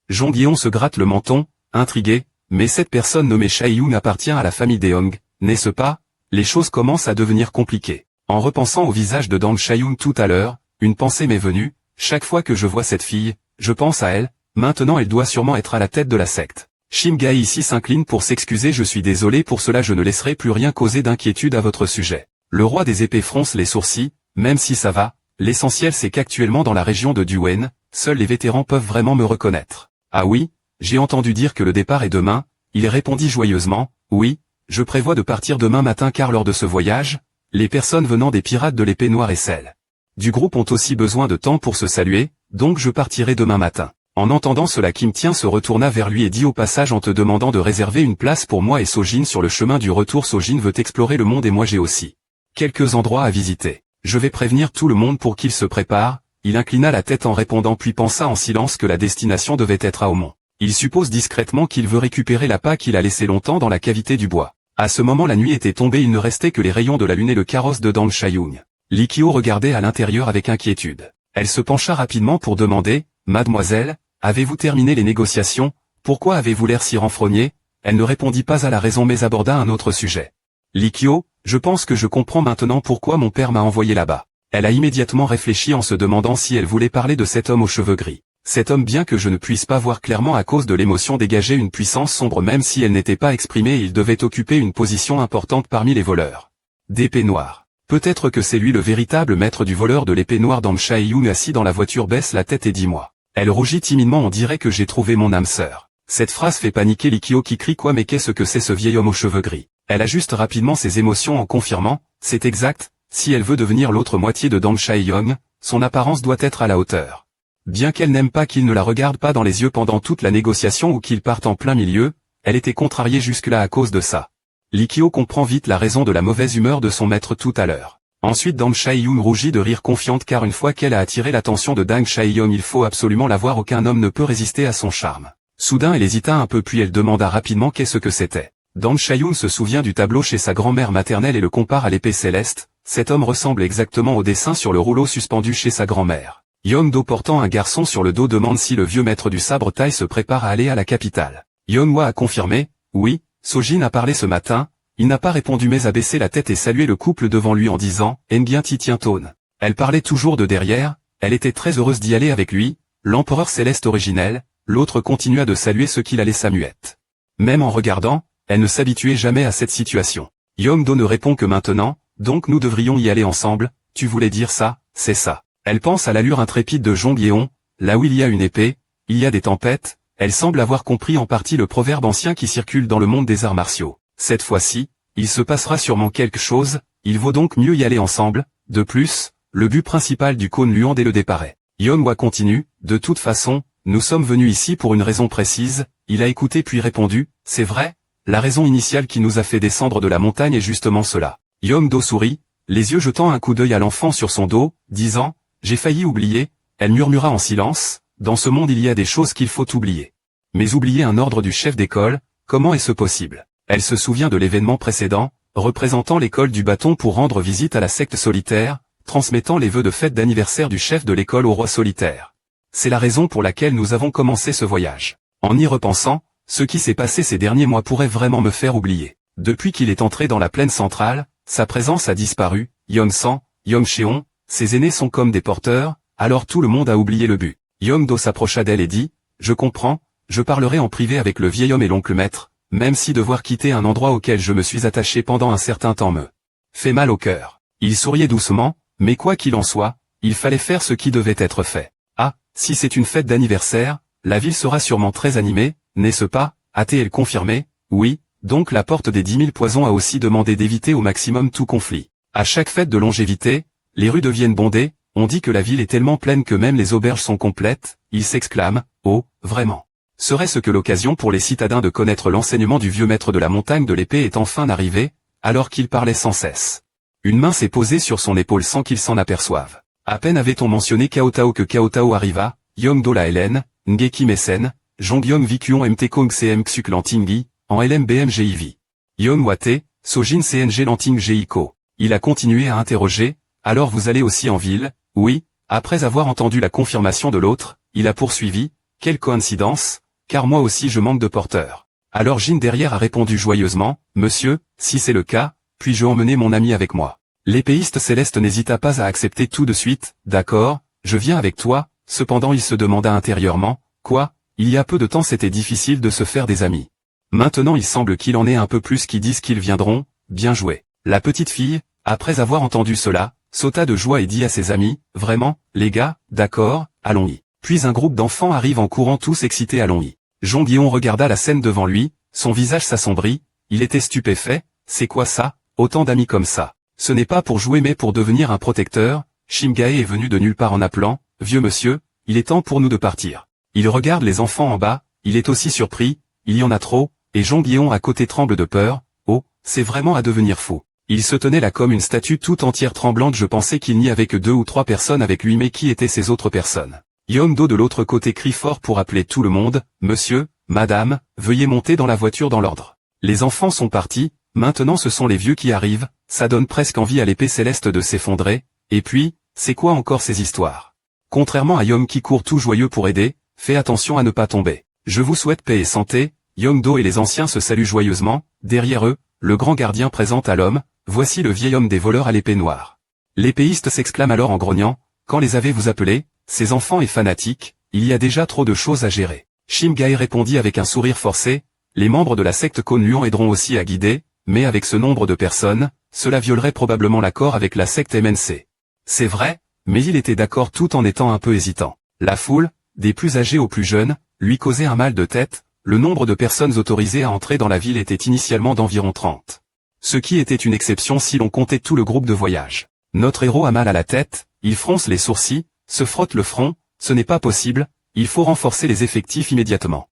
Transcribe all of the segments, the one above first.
Jong Yeon se gratte le menton, intrigué, mais cette personne nommée Chae-yoon appartient à la famille Daeong, n'est-ce pas? Les choses commencent à devenir compliquées. En repensant au visage de Dang Chae-yoon tout à l'heure, une pensée m'est venue, chaque fois que je vois cette fille, je pense à elle, maintenant elle doit sûrement être à la tête de la secte. Shim-gae ici s'incline pour s'excuser, je suis désolé pour cela, je ne laisserai plus rien causer d'inquiétude à votre sujet. Le roi des épées fronce les sourcils, même si ça va, l'essentiel c'est qu'actuellement dans la région de Duwen, seuls les vétérans peuvent vraiment me reconnaître. Ah oui, j'ai entendu dire que le départ est demain, il répondit joyeusement, oui, je prévois de partir demain matin car lors de ce voyage, les personnes venant des pirates de l'épée noire et celles du groupe ont aussi besoin de temps pour se saluer, donc je partirai demain matin. En entendant cela, Kim Tien se retourna vers lui et dit au passage en te demandant de réserver une place pour moi et Sojin sur le chemin du retour. Sojin veut explorer le monde et moi j'ai aussi quelques endroits à visiter. Je vais prévenir tout le monde pour qu'il se prépare. Il inclina la tête en répondant puis pensa en silence que la destination devait être à Aomon. Il suppose discrètement qu'il veut récupérer l'appât qu'il a laissé longtemps dans la cavité du bois. À ce moment la nuit était tombée, il ne restait que les rayons de la lune et le carrosse de Dang Chae-yoon. Lee Kyo regardait à l'intérieur avec inquiétude. Elle se pencha rapidement pour demander, « Mademoiselle, avez-vous terminé les négociations? Pourquoi avez-vous l'air si renfrogné ?» Elle ne répondit pas à la raison mais aborda un autre sujet. « Lee Kyo, je pense que je comprends maintenant pourquoi mon père m'a envoyé là-bas. » Elle a immédiatement réfléchi en se demandant si elle voulait parler de cet homme aux cheveux gris. Cet homme, bien que je ne puisse pas voir clairement à cause de l'émotion, dégageait une puissance sombre même si elle n'était pas exprimée et il devait occuper une position importante parmi les voleurs d'épée noire. Peut-être que c'est lui le véritable maître du voleur de l'épée noire. Dang Chae-yoon assis dans la voiture baisse la tête et dit moi. Elle rougit timidement, on dirait que j'ai trouvé mon âme sœur. Cette phrase fait paniquer Lee Kyo qui crie quoi mais qu'est-ce que c'est ce vieil homme aux cheveux gris? Elle ajuste rapidement ses émotions en confirmant, c'est exact, si elle veut devenir l'autre moitié de Dang Chae-yoon, son apparence doit être à la hauteur. Bien qu'elle n'aime pas qu'il ne la regarde pas dans les yeux pendant toute la négociation ou qu'il parte en plein milieu, elle était contrariée jusque-là à cause de ça. Lee Kyo comprend vite la raison de la mauvaise humeur de son maître tout à l'heure. Ensuite Dang Chae-yoon rougit de rire confiante car une fois qu'elle a attiré l'attention de Dang Chae-yoon il faut absolument la voir, aucun homme ne peut résister à son charme. Soudain elle hésita un peu puis elle demanda rapidement qu'est-ce que c'était. Dang Chae-yoon se souvient du tableau chez sa grand-mère maternelle et le compare à l'épée céleste, cet homme ressemble exactement au dessin sur le rouleau suspendu chez sa grand-mère. Yeon-do portant un garçon sur le dos demande si le vieux maître du sabre taille se prépare à aller à la capitale. Yeon-hwa a confirmé, oui, Sojin a parlé ce matin, il n'a pas répondu mais a baissé la tête et salué le couple devant lui en disant « Nguyen Ti Tien Tone ». Elle parlait toujours de derrière, elle était très heureuse d'y aller avec lui, l'empereur céleste originel, l'autre continua de saluer ce qui la laissa muette. Même en regardant, elle ne s'habituait jamais à cette situation. Yeon-do ne répond que maintenant, donc nous devrions y aller ensemble, tu voulais dire ça, c'est ça. Elle pense à l'allure intrépide de Jong Yeon, là où il y a une épée, il y a des tempêtes, elle semble avoir compris en partie le proverbe ancien qui circule dans le monde des arts martiaux. Cette fois-ci, il se passera sûrement quelque chose, il vaut donc mieux y aller ensemble, de plus, le but principal du cône Luand est le départ. Yeon-hwa continue, de toute façon, nous sommes venus ici pour une raison précise, il a écouté puis répondu, c'est vrai, la raison initiale qui nous a fait descendre de la montagne est justement cela. Yeon-do sourit, les yeux jetant un coup d'œil à l'enfant sur son dos, disant, j'ai failli oublier, elle murmura en silence, dans ce monde il y a des choses qu'il faut oublier. Mais oublier un ordre du chef d'école, comment est-ce possible? Elle se souvient de l'événement précédent, représentant l'école du bâton pour rendre visite à la secte solitaire, transmettant les vœux de fête d'anniversaire du chef de l'école au roi solitaire. C'est la raison pour laquelle nous avons commencé ce voyage. En y repensant, ce qui s'est passé ces derniers mois pourrait vraiment me faire oublier. Depuis qu'il est entré dans la plaine centrale, sa présence a disparu, Yeon-san, Yeon-cheon, ses aînés sont comme des porteurs, alors tout le monde a oublié le but. Yeon-do s'approcha d'elle et dit, je comprends, je parlerai en privé avec le vieil homme et l'oncle maître, même si devoir quitter un endroit auquel je me suis attaché pendant un certain temps me fait mal au cœur. Il souriait doucement, mais quoi qu'il en soit, il fallait faire ce qui devait être fait. Ah, si c'est une fête d'anniversaire, la ville sera sûrement très animée, n'est-ce pas? A-t-elle confirmé? Oui, donc la porte des 10 000 poisons a aussi demandé d'éviter au maximum tout conflit. À chaque fête de longévité, les rues deviennent bondées, on dit que la ville est tellement pleine que même les auberges sont complètes, il s'exclame, oh, vraiment. Serait-ce que l'occasion pour les citadins de connaître l'enseignement du vieux maître de la montagne de l'épée est enfin arrivée, alors qu'il parlait sans cesse. Une main s'est posée sur son épaule sans qu'il s'en aperçoive. À peine avait-on mentionné Cao Tao que Cao Tao arriva, Yeon-do la Hélène, Ngeki Messen, Jongyeong Vikuon Mt Kong CM Xuk Lantinggi, en LMBM GIV. Yeon-wate, Sojin CNG Lanting Geiko. Il a continué à interroger, alors vous allez aussi en ville? Oui, après avoir entendu la confirmation de l'autre, il a poursuivi, quelle coïncidence, car moi aussi je manque de porteur. Alors Jin derrière a répondu joyeusement, monsieur, si c'est le cas, puis-je emmener mon ami avec moi? L'épéiste céleste n'hésita pas à accepter tout de suite, d'accord, je viens avec toi, cependant il se demanda intérieurement, quoi, il y a peu de temps c'était difficile de se faire des amis. Maintenant il semble qu'il en ait un peu plus qui disent qu'ils viendront, bien joué. La petite fille, après avoir entendu cela, sauta de joie et dit à ses amis, vraiment, les gars, d'accord, allons-y. Puis un groupe d'enfants arrive en courant tous excités, allons-y. Jean-Guillaume regarda la scène devant lui, son visage s'assombrit, il était stupéfait, c'est quoi ça, autant d'amis comme ça? Ce n'est pas pour jouer mais pour devenir un protecteur. Shimgae est venu de nulle part en appelant, vieux monsieur, il est temps pour nous de partir. Il regarde les enfants en bas, il est aussi surpris, il y en a trop, et Jean-Guillaume à côté tremble de peur, oh, c'est vraiment à devenir fou. Il se tenait là comme une statue tout entière tremblante, je pensais qu'il n'y avait que 2 ou 3 personnes avec lui mais qui étaient ces autres personnes? Yongdo de l'autre côté crie fort pour appeler tout le monde, monsieur, madame, veuillez monter dans la voiture dans l'ordre. Les enfants sont partis, maintenant ce sont les vieux qui arrivent, ça donne presque envie à l'épée céleste de s'effondrer, et puis, c'est quoi encore ces histoires? Contrairement à Yom qui court tout joyeux pour aider, fais attention à ne pas tomber. Je vous souhaite paix et santé, Yongdo et les anciens se saluent joyeusement, derrière eux, le grand gardien présente à l'homme, voici le vieil homme des voleurs à l'épée noire. L'épéiste s'exclame alors en grognant, quand les avez-vous appelés, ces enfants et fanatiques, il y a déjà trop de choses à gérer. Shimgae répondit avec un sourire forcé, les membres de la secte Konluan aideront aussi à guider, mais avec ce nombre de personnes, cela violerait probablement l'accord avec la secte MNC. C'est vrai, mais il était d'accord tout en étant un peu hésitant. La foule, des plus âgés aux plus jeunes, lui causait un mal de tête, le nombre de personnes autorisées à entrer dans la ville était initialement d'environ 30. Ce qui était une exception si l'on comptait tout le groupe de voyage. Notre héros a mal à la tête, il fronce les sourcils, se frotte le front, ce n'est pas possible, il faut renforcer les effectifs immédiatement.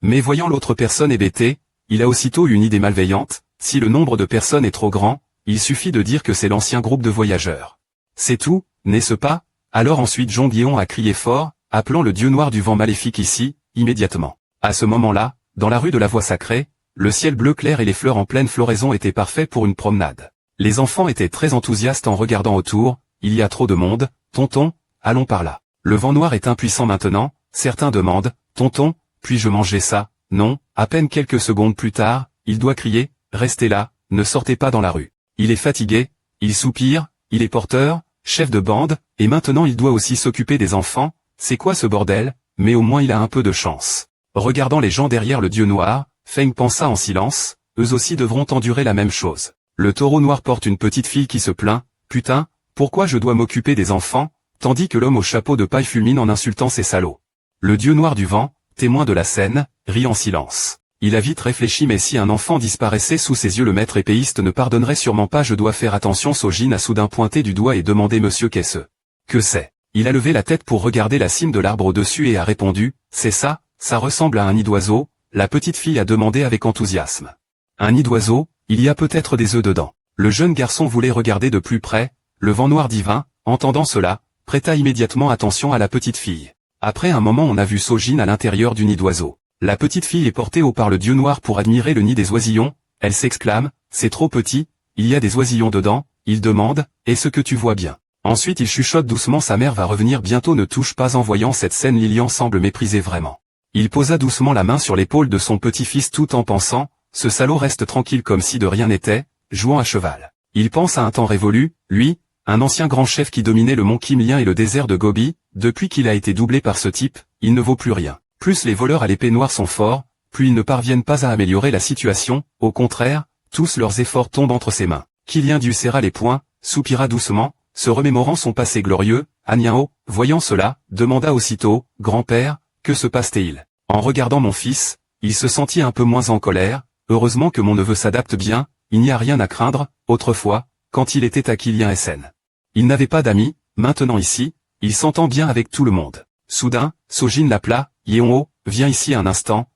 Mais voyant l'autre personne hébétée, il a aussitôt une idée malveillante, si le nombre de personnes est trop grand, il suffit de dire que c'est l'ancien groupe de voyageurs. C'est tout, n'est-ce pas? Alors ensuite Jean-Guillaume a crié fort, appelant le dieu noir du vent maléfique ici, immédiatement. À ce moment-là, dans la rue de la Voie Sacrée, le ciel bleu clair et les fleurs en pleine floraison étaient parfaits pour une promenade. Les enfants étaient très enthousiastes en regardant autour, il y a trop de monde, tonton, allons par là. Le vent noir est impuissant maintenant, certains demandent, tonton, puis-je manger ça? Non, à peine quelques secondes plus tard, il doit crier, restez là, ne sortez pas dans la rue. Il est fatigué, il soupire, il est porteur, chef de bande, et maintenant il doit aussi s'occuper des enfants, c'est quoi ce bordel? Mais au moins il a un peu de chance. Regardant les gens derrière le dieu noir, Feng pensa en silence, eux aussi devront endurer la même chose. Le taureau noir porte une petite fille qui se plaint, putain, pourquoi je dois m'occuper des enfants? Tandis que l'homme au chapeau de paille fulmine en insultant ces salauds. Le dieu noir du vent, témoin de la scène, rit en silence. Il a vite réfléchi mais si un enfant disparaissait sous ses yeux le maître épéiste ne pardonnerait sûrement pas. Je dois faire attention. Sojin a soudain pointé du doigt et demandé monsieur qu'est-ce que c'est. Il a levé la tête pour regarder la cime de l'arbre au-dessus et a répondu, c'est ça, ça ressemble à un nid d'oiseau. La petite fille a demandé avec enthousiasme. Un nid d'oiseau, il y a peut-être des œufs dedans. Le jeune garçon voulait regarder de plus près, le vent noir divin, entendant cela, prêta immédiatement attention à la petite fille. Après un moment on a vu Sojin à l'intérieur du nid d'oiseau. La petite fille est portée haut par le dieu noir pour admirer le nid des oisillons, elle s'exclame, c'est trop petit, il y a des oisillons dedans, il demande, est-ce que tu vois bien? Ensuite il chuchote doucement sa mère va revenir bientôt ne touche pas en voyant cette scène Lilian semble mépriser vraiment. Il posa doucement la main sur l'épaule de son petit-fils tout en pensant, ce salaud reste tranquille comme si de rien n'était, jouant à cheval. Il pense à un temps révolu, lui, un ancien grand chef qui dominait le mont Kimlien et le désert de Gobi, depuis qu'il a été doublé par ce type, il ne vaut plus rien. Plus les voleurs à l'épée noire sont forts, plus ils ne parviennent pas à améliorer la situation, au contraire, tous leurs efforts tombent entre ses mains. Kilien Du serra les poings, soupira doucement, se remémorant son passé glorieux, Aniao, voyant cela, demanda aussitôt, grand-père, que se passe-t-il? En regardant mon fils, il se sentit un peu moins en colère, heureusement que mon neveu s'adapte bien, il n'y a rien à craindre, autrefois, quand il était à Kilien SN. Il n'avait pas d'amis, maintenant ici, il s'entend bien avec tout le monde. Soudain, Sojin l'appela, Yeonho, viens ici un instant,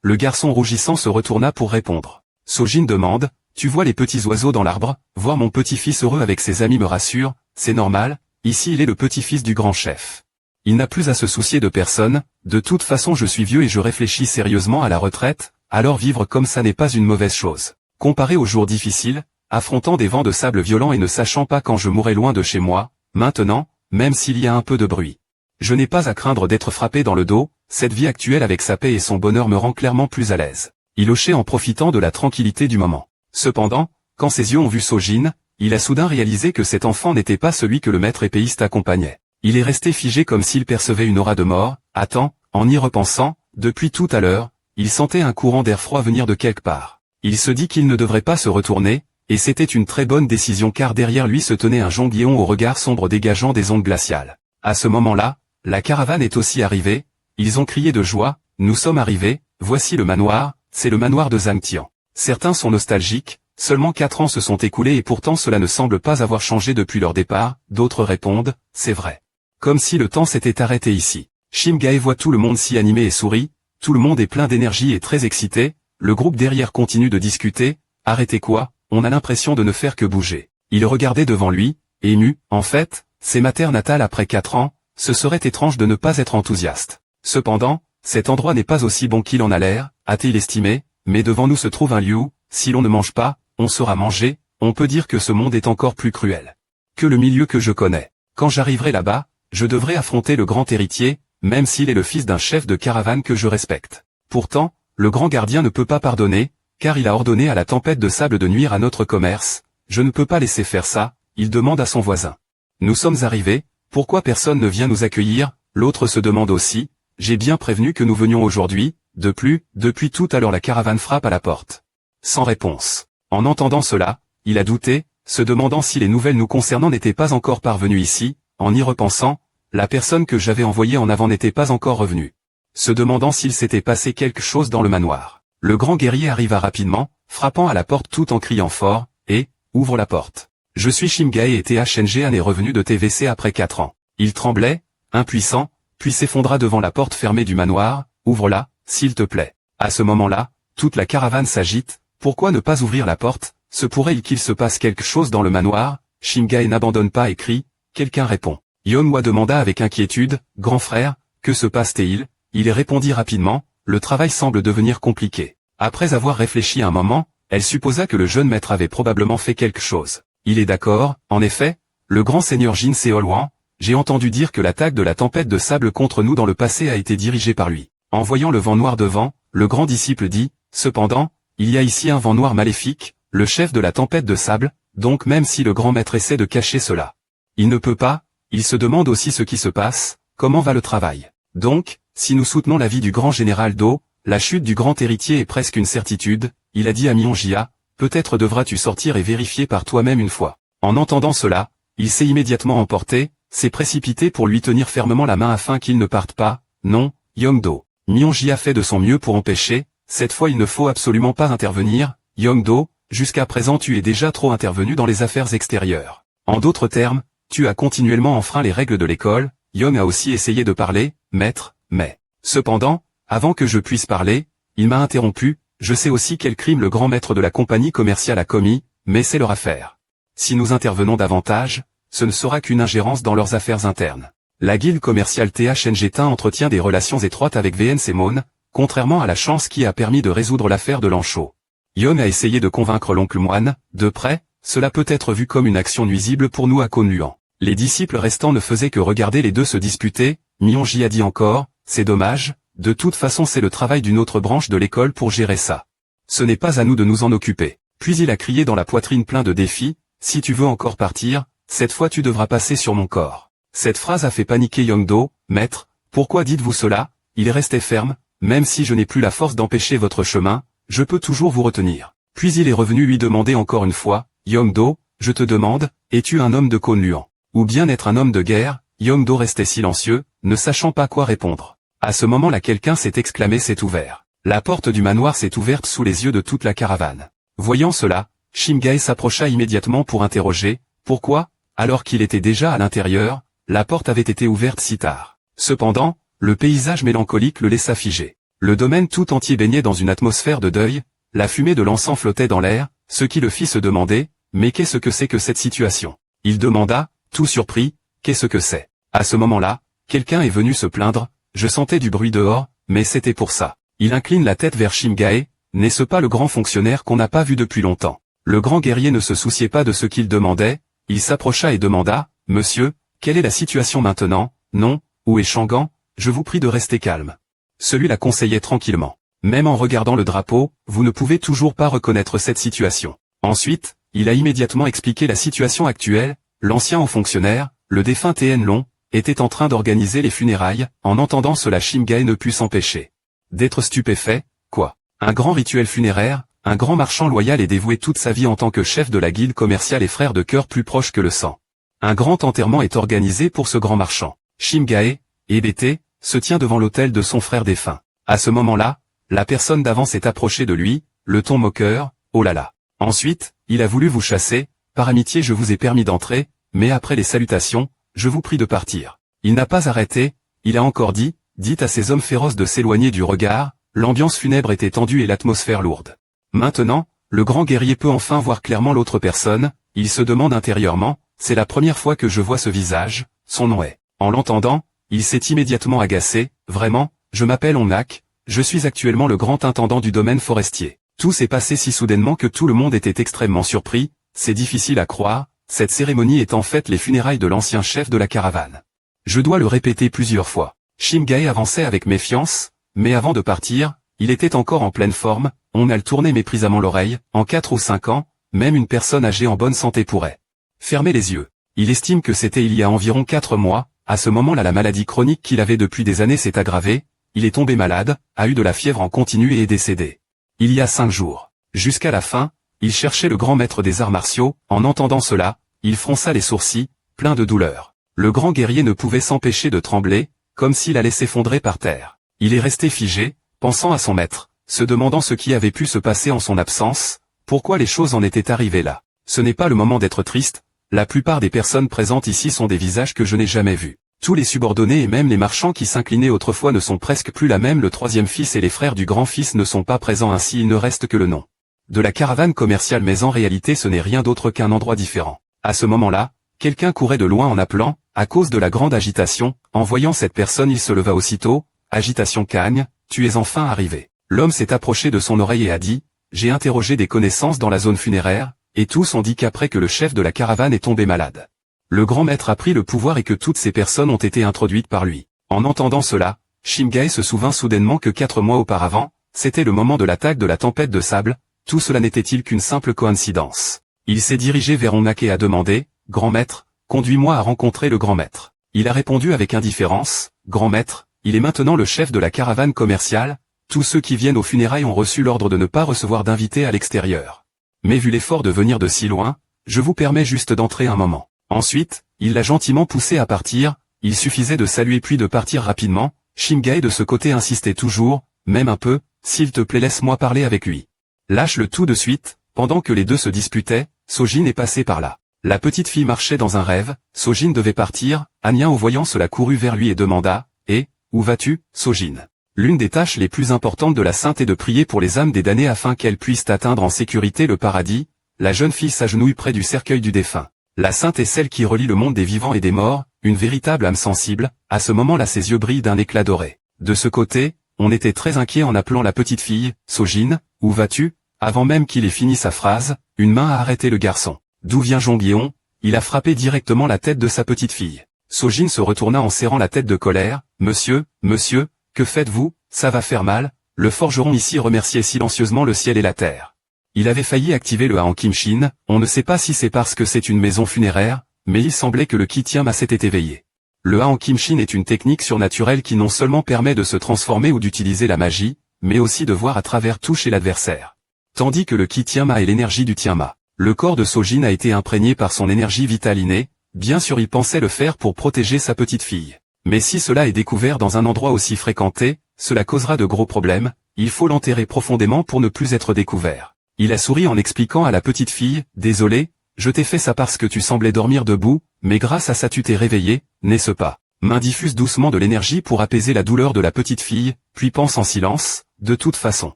le garçon rougissant se retourna pour répondre. Sojin demande, tu vois les petits oiseaux dans l'arbre, voir mon petit-fils heureux avec ses amis me rassure, c'est normal, ici il est le petit-fils du grand chef. Il n'a plus à se soucier de personne, de toute façon je suis vieux et je réfléchis sérieusement à la retraite, alors vivre comme ça n'est pas une mauvaise chose. Comparé aux jours difficiles, affrontant des vents de sable violents et ne sachant pas quand je mourrai loin de chez moi, maintenant, même s'il y a un peu de bruit. Je n'ai pas à craindre d'être frappé dans le dos, cette vie actuelle avec sa paix et son bonheur me rend clairement plus à l'aise. Il hochait en profitant de la tranquillité du moment. Cependant, quand ses yeux ont vu Sojin, il a soudain réalisé que cet enfant n'était pas celui que le maître épéiste accompagnait. Il est resté figé comme s'il percevait une aura de mort. Attends, en y repensant, depuis tout à l'heure, il sentait un courant d'air froid venir de quelque part. Il se dit qu'il ne devrait pas se retourner, et c'était une très bonne décision car derrière lui se tenait un Jonguéon au regard sombre dégageant des ondes glaciales. À ce moment-là, la caravane est aussi arrivée, ils ont crié de joie, nous sommes arrivés, voici le manoir, c'est le manoir de Zhang Tian. Certains sont nostalgiques, seulement 4 ans se sont écoulés et pourtant cela ne semble pas avoir changé depuis leur départ, d'autres répondent, c'est vrai. Comme si le temps s'était arrêté ici. Shimgae voit tout le monde si animé et sourit, tout le monde est plein d'énergie et très excité, le groupe derrière continue de discuter, arrêtez quoi, on a l'impression de ne faire que bouger. Il regardait devant lui, ému, en fait, c'est ma terre natale après 4 ans, ce serait étrange de ne pas être enthousiaste. Cependant, cet endroit n'est pas aussi bon qu'il en a l'air, a-t-il estimé, mais devant nous se trouve un lieu où, si l'on ne mange pas, on sera mangé, on peut dire que ce monde est encore plus cruel que le milieu que je connais. Quand j'arriverai là-bas, je devrais affronter le grand héritier, même s'il est le fils d'un chef de caravane que je respecte. Pourtant, le grand gardien ne peut pas pardonner, car il a ordonné à la tempête de sable de nuire à notre commerce, je ne peux pas laisser faire ça, il demande à son voisin. Nous sommes arrivés, pourquoi personne ne vient nous accueillir, l'autre se demande aussi, j'ai bien prévenu que nous venions aujourd'hui, de plus, depuis tout à l'heure la caravane frappe à la porte. Sans réponse. En entendant cela, il a douté, se demandant si les nouvelles nous concernant n'étaient pas encore parvenues ici, en y repensant, la personne que j'avais envoyée en avant n'était pas encore revenue. Se demandant s'il s'était passé quelque chose dans le manoir. Le grand guerrier arriva rapidement, frappant à la porte tout en criant fort, et, ouvre la porte. Je suis Shimgae et THNG est revenu de TVC après 4 ans. Il tremblait, impuissant, puis s'effondra devant la porte fermée du manoir, ouvre-la, s'il te plaît. À ce moment-là, toute la caravane s'agite, pourquoi ne pas ouvrir la porte, se pourrait-il qu'il se passe quelque chose dans le manoir, Shimgae n'abandonne pas et crie, quelqu'un répond. Yeonhwa demanda avec inquiétude, grand frère, que se passe-t-il, il répondit rapidement, le travail semble devenir compliqué. Après avoir réfléchi un moment, elle supposa que le jeune maître avait probablement fait quelque chose. Il est d'accord, en effet, le grand seigneur Jin Seolwan, j'ai entendu dire que l'attaque de la tempête de sable contre nous dans le passé a été dirigée par lui. En voyant le vent noir devant, le grand disciple dit, cependant, il y a ici un vent noir maléfique, le chef de la tempête de sable, donc même si le grand maître essaie de cacher cela. Il ne peut pas, il se demande aussi ce qui se passe, comment va le travail. Donc, si nous soutenons l'avis du grand général Do, la chute du grand héritier est presque une certitude, il a dit à Myonjia, peut-être devras-tu sortir et vérifier par toi-même une fois. En entendant cela, il s'est immédiatement emporté, s'est précipité pour lui tenir fermement la main afin qu'il ne parte pas, non, Yongdo. Myonjia fait de son mieux pour empêcher, cette fois il ne faut absolument pas intervenir, Yongdo, jusqu'à présent tu es déjà trop intervenu dans les affaires extérieures. En d'autres termes, tu as continuellement enfreint les règles de l'école, Yong a aussi essayé de parler, maître, mais... Cependant, avant que je puisse parler, il m'a interrompu, je sais aussi quel crime le grand maître de la compagnie commerciale a commis, mais c'est leur affaire. Si nous intervenons davantage, ce ne sera qu'une ingérence dans leurs affaires internes. La guilde commerciale THNG entretient des relations étroites avec VN Semon, contrairement à la chance qui a permis de résoudre l'affaire de Lancho. Yong a essayé de convaincre l'oncle moine, de près, cela peut être vu comme une action nuisible pour nous à Konluan. Les disciples restants ne faisaient que regarder les deux se disputer, Myonji a dit encore, c'est dommage, de toute façon c'est le travail d'une autre branche de l'école pour gérer ça. Ce n'est pas à nous de nous en occuper. Puis il a crié dans la poitrine plein de défis, si tu veux encore partir, cette fois tu devras passer sur mon corps. Cette phrase a fait paniquer Yongdo, maître, pourquoi dites-vous cela, il restait ferme, même si je n'ai plus la force d'empêcher votre chemin, je peux toujours vous retenir. Puis il est revenu lui demander encore une fois, Yongdo, je te demande, es-tu un homme de Konluan, ou bien être un homme de guerre? Yongdo restait silencieux, ne sachant pas quoi répondre. À ce moment-là quelqu'un s'est exclamé c'est ouvert. La porte du manoir s'est ouverte sous les yeux de toute la caravane. Voyant cela, Shimgae s'approcha immédiatement pour interroger, pourquoi, alors qu'il était déjà à l'intérieur, la porte avait été ouverte si tard. Cependant, le paysage mélancolique le laissa figé. Le domaine tout entier baignait dans une atmosphère de deuil, la fumée de l'encens flottait dans l'air, ce qui le fit se demander, mais qu'est-ce que c'est que cette situation? Il demanda, tout surpris, qu'est-ce que c'est? À ce moment-là, quelqu'un est venu se plaindre, je sentais du bruit dehors, mais c'était pour ça. Il incline la tête vers Shimgae, n'est-ce pas le grand fonctionnaire qu'on n'a pas vu depuis longtemps? Le grand guerrier ne se souciait pas de ce qu'il demandait, il s'approcha et demanda, monsieur, quelle est la situation maintenant? Non, où est Shangan? Je vous prie de rester calme. Celui la conseillait tranquillement. Même en regardant le drapeau, vous ne pouvez toujours pas reconnaître cette situation. Ensuite, il a immédiatement expliqué la situation actuelle. L'ancien haut fonctionnaire, le défunt TN Long, était en train d'organiser les funérailles. En entendant cela, Shimgae ne put s'empêcher d'être stupéfait. Quoi? Un grand rituel funéraire, un grand marchand loyal et dévoué toute sa vie en tant que chef de la guilde commerciale et frère de cœur plus proche que le sang. Un grand enterrement est organisé pour ce grand marchand. Shimgae, hébété, se tient devant l'autel de son frère défunt. À ce moment-là, la personne d'avant s'est approchée de lui, le ton moqueur, oh là là. Ensuite, il a voulu vous chasser, par amitié je vous ai permis d'entrer, mais après les salutations, je vous prie de partir. Il n'a pas arrêté, il a encore dit, dites à ces hommes féroces de s'éloigner du regard, l'ambiance funèbre était tendue et l'atmosphère lourde. Maintenant, le grand guerrier peut enfin voir clairement l'autre personne, il se demande intérieurement, c'est la première fois que je vois ce visage, son nom est. En l'entendant, il s'est immédiatement agacé, vraiment, je m'appelle Onak, je suis actuellement le grand intendant du domaine forestier. Tout s'est passé si soudainement que tout le monde était extrêmement surpris, c'est difficile à croire, cette cérémonie est en fait les funérailles de l'ancien chef de la caravane. Je dois le répéter plusieurs fois. Shimgae avançait avec méfiance, mais avant de partir, il était encore en pleine forme, on a le tourné méprisamment l'oreille, en 4 ou 5 ans, même une personne âgée en bonne santé pourrait fermer les yeux. Il estime que c'était il y a environ 4 mois, à ce moment-là la maladie chronique qu'il avait depuis des années s'est aggravée, il est tombé malade, a eu de la fièvre en continu et est décédé. Il y a 5 jours. Jusqu'à la fin, il cherchait le grand maître des arts martiaux, en entendant cela, il fronça les sourcils, plein de douleur. Le grand guerrier ne pouvait s'empêcher de trembler, comme s'il allait s'effondrer par terre. Il est resté figé, pensant à son maître, se demandant ce qui avait pu se passer en son absence, pourquoi les choses en étaient arrivées là. Ce n'est pas le moment d'être triste, la plupart des personnes présentes ici sont des visages que je n'ai jamais vus. Tous les subordonnés et même les marchands qui s'inclinaient autrefois ne sont presque plus là, même le troisième fils et les frères du grand-fils ne sont pas présents, ainsi il ne reste que le nom de la caravane commerciale, mais en réalité ce n'est rien d'autre qu'un endroit différent. À ce moment-là, quelqu'un courait de loin en appelant, à cause de la grande agitation, en voyant cette personne il se leva aussitôt, agitation cagne, tu es enfin arrivé. L'homme s'est approché de son oreille et a dit, j'ai interrogé des connaissances dans la zone funéraire, et tous ont dit qu'après que le chef de la caravane est tombé malade, le grand maître a pris le pouvoir et que toutes ces personnes ont été introduites par lui. En entendant cela, Shimgae se souvint soudainement que 4 mois auparavant, c'était le moment de l'attaque de la tempête de sable, tout cela n'était-il qu'une simple coïncidence. Il s'est dirigé vers Onak et a demandé, « Grand maître, conduis-moi à rencontrer le grand maître. » Il a répondu avec indifférence, « Grand maître, il est maintenant le chef de la caravane commerciale, tous ceux qui viennent aux funérailles ont reçu l'ordre de ne pas recevoir d'invités à l'extérieur. Mais vu l'effort de venir de si loin, je vous permets juste d'entrer un moment. » Ensuite, il l'a gentiment poussé à partir, il suffisait de saluer puis de partir rapidement. Shimgae de ce côté insistait toujours, même un peu, s'il te plaît laisse-moi parler avec lui. Lâche-le tout de suite, pendant que les deux se disputaient, Sojin est passé par là. La petite fille marchait dans un rêve, Sojin devait partir, Anya au voyant cela courut vers lui et demanda, « Eh, où vas-tu, Sojin ?» L'une des tâches les plus importantes de la sainte est de prier pour les âmes des damnés afin qu'elles puissent atteindre en sécurité le paradis. La jeune fille s'agenouille près du cercueil du défunt. La sainte est celle qui relie le monde des vivants et des morts, une véritable âme sensible, à ce moment-là ses yeux brillent d'un éclat doré. De ce côté, on était très inquiet en appelant la petite fille, « Sojin, où vas-tu ?» Avant même qu'il ait fini sa phrase, une main a arrêté le garçon. D'où vient Jongyeon? Il a frappé directement la tête de sa petite fille. Sojin se retourna en serrant la tête de colère, « Monsieur, monsieur, que faites-vous? Ça va faire mal. » Le forgeron ici remerciait silencieusement le ciel et la terre. Il avait failli activer le Aang Kim-shin, on ne sait pas si c'est parce que c'est une maison funéraire, mais il semblait que le Ki-Tiam s'était éveillé. Le Aang Kim-shin est une technique surnaturelle qui non seulement permet de se transformer ou d'utiliser la magie, mais aussi de voir à travers tout chez l'adversaire. Tandis que le Ki-Tiam est l'énergie du Tiama. Le corps de Sojin a été imprégné par son énergie vitale innée, bien sûr il pensait le faire pour protéger sa petite fille. Mais si cela est découvert dans un endroit aussi fréquenté, cela causera de gros problèmes, il faut l'enterrer profondément pour ne plus être découvert. Il a souri en expliquant à la petite fille, « Désolé, je t'ai fait ça parce que tu semblais dormir debout, mais grâce à ça tu t'es réveillé, n'est-ce pas ?» Main diffuse doucement de l'énergie pour apaiser la douleur de la petite fille, puis pense en silence, « De toute façon,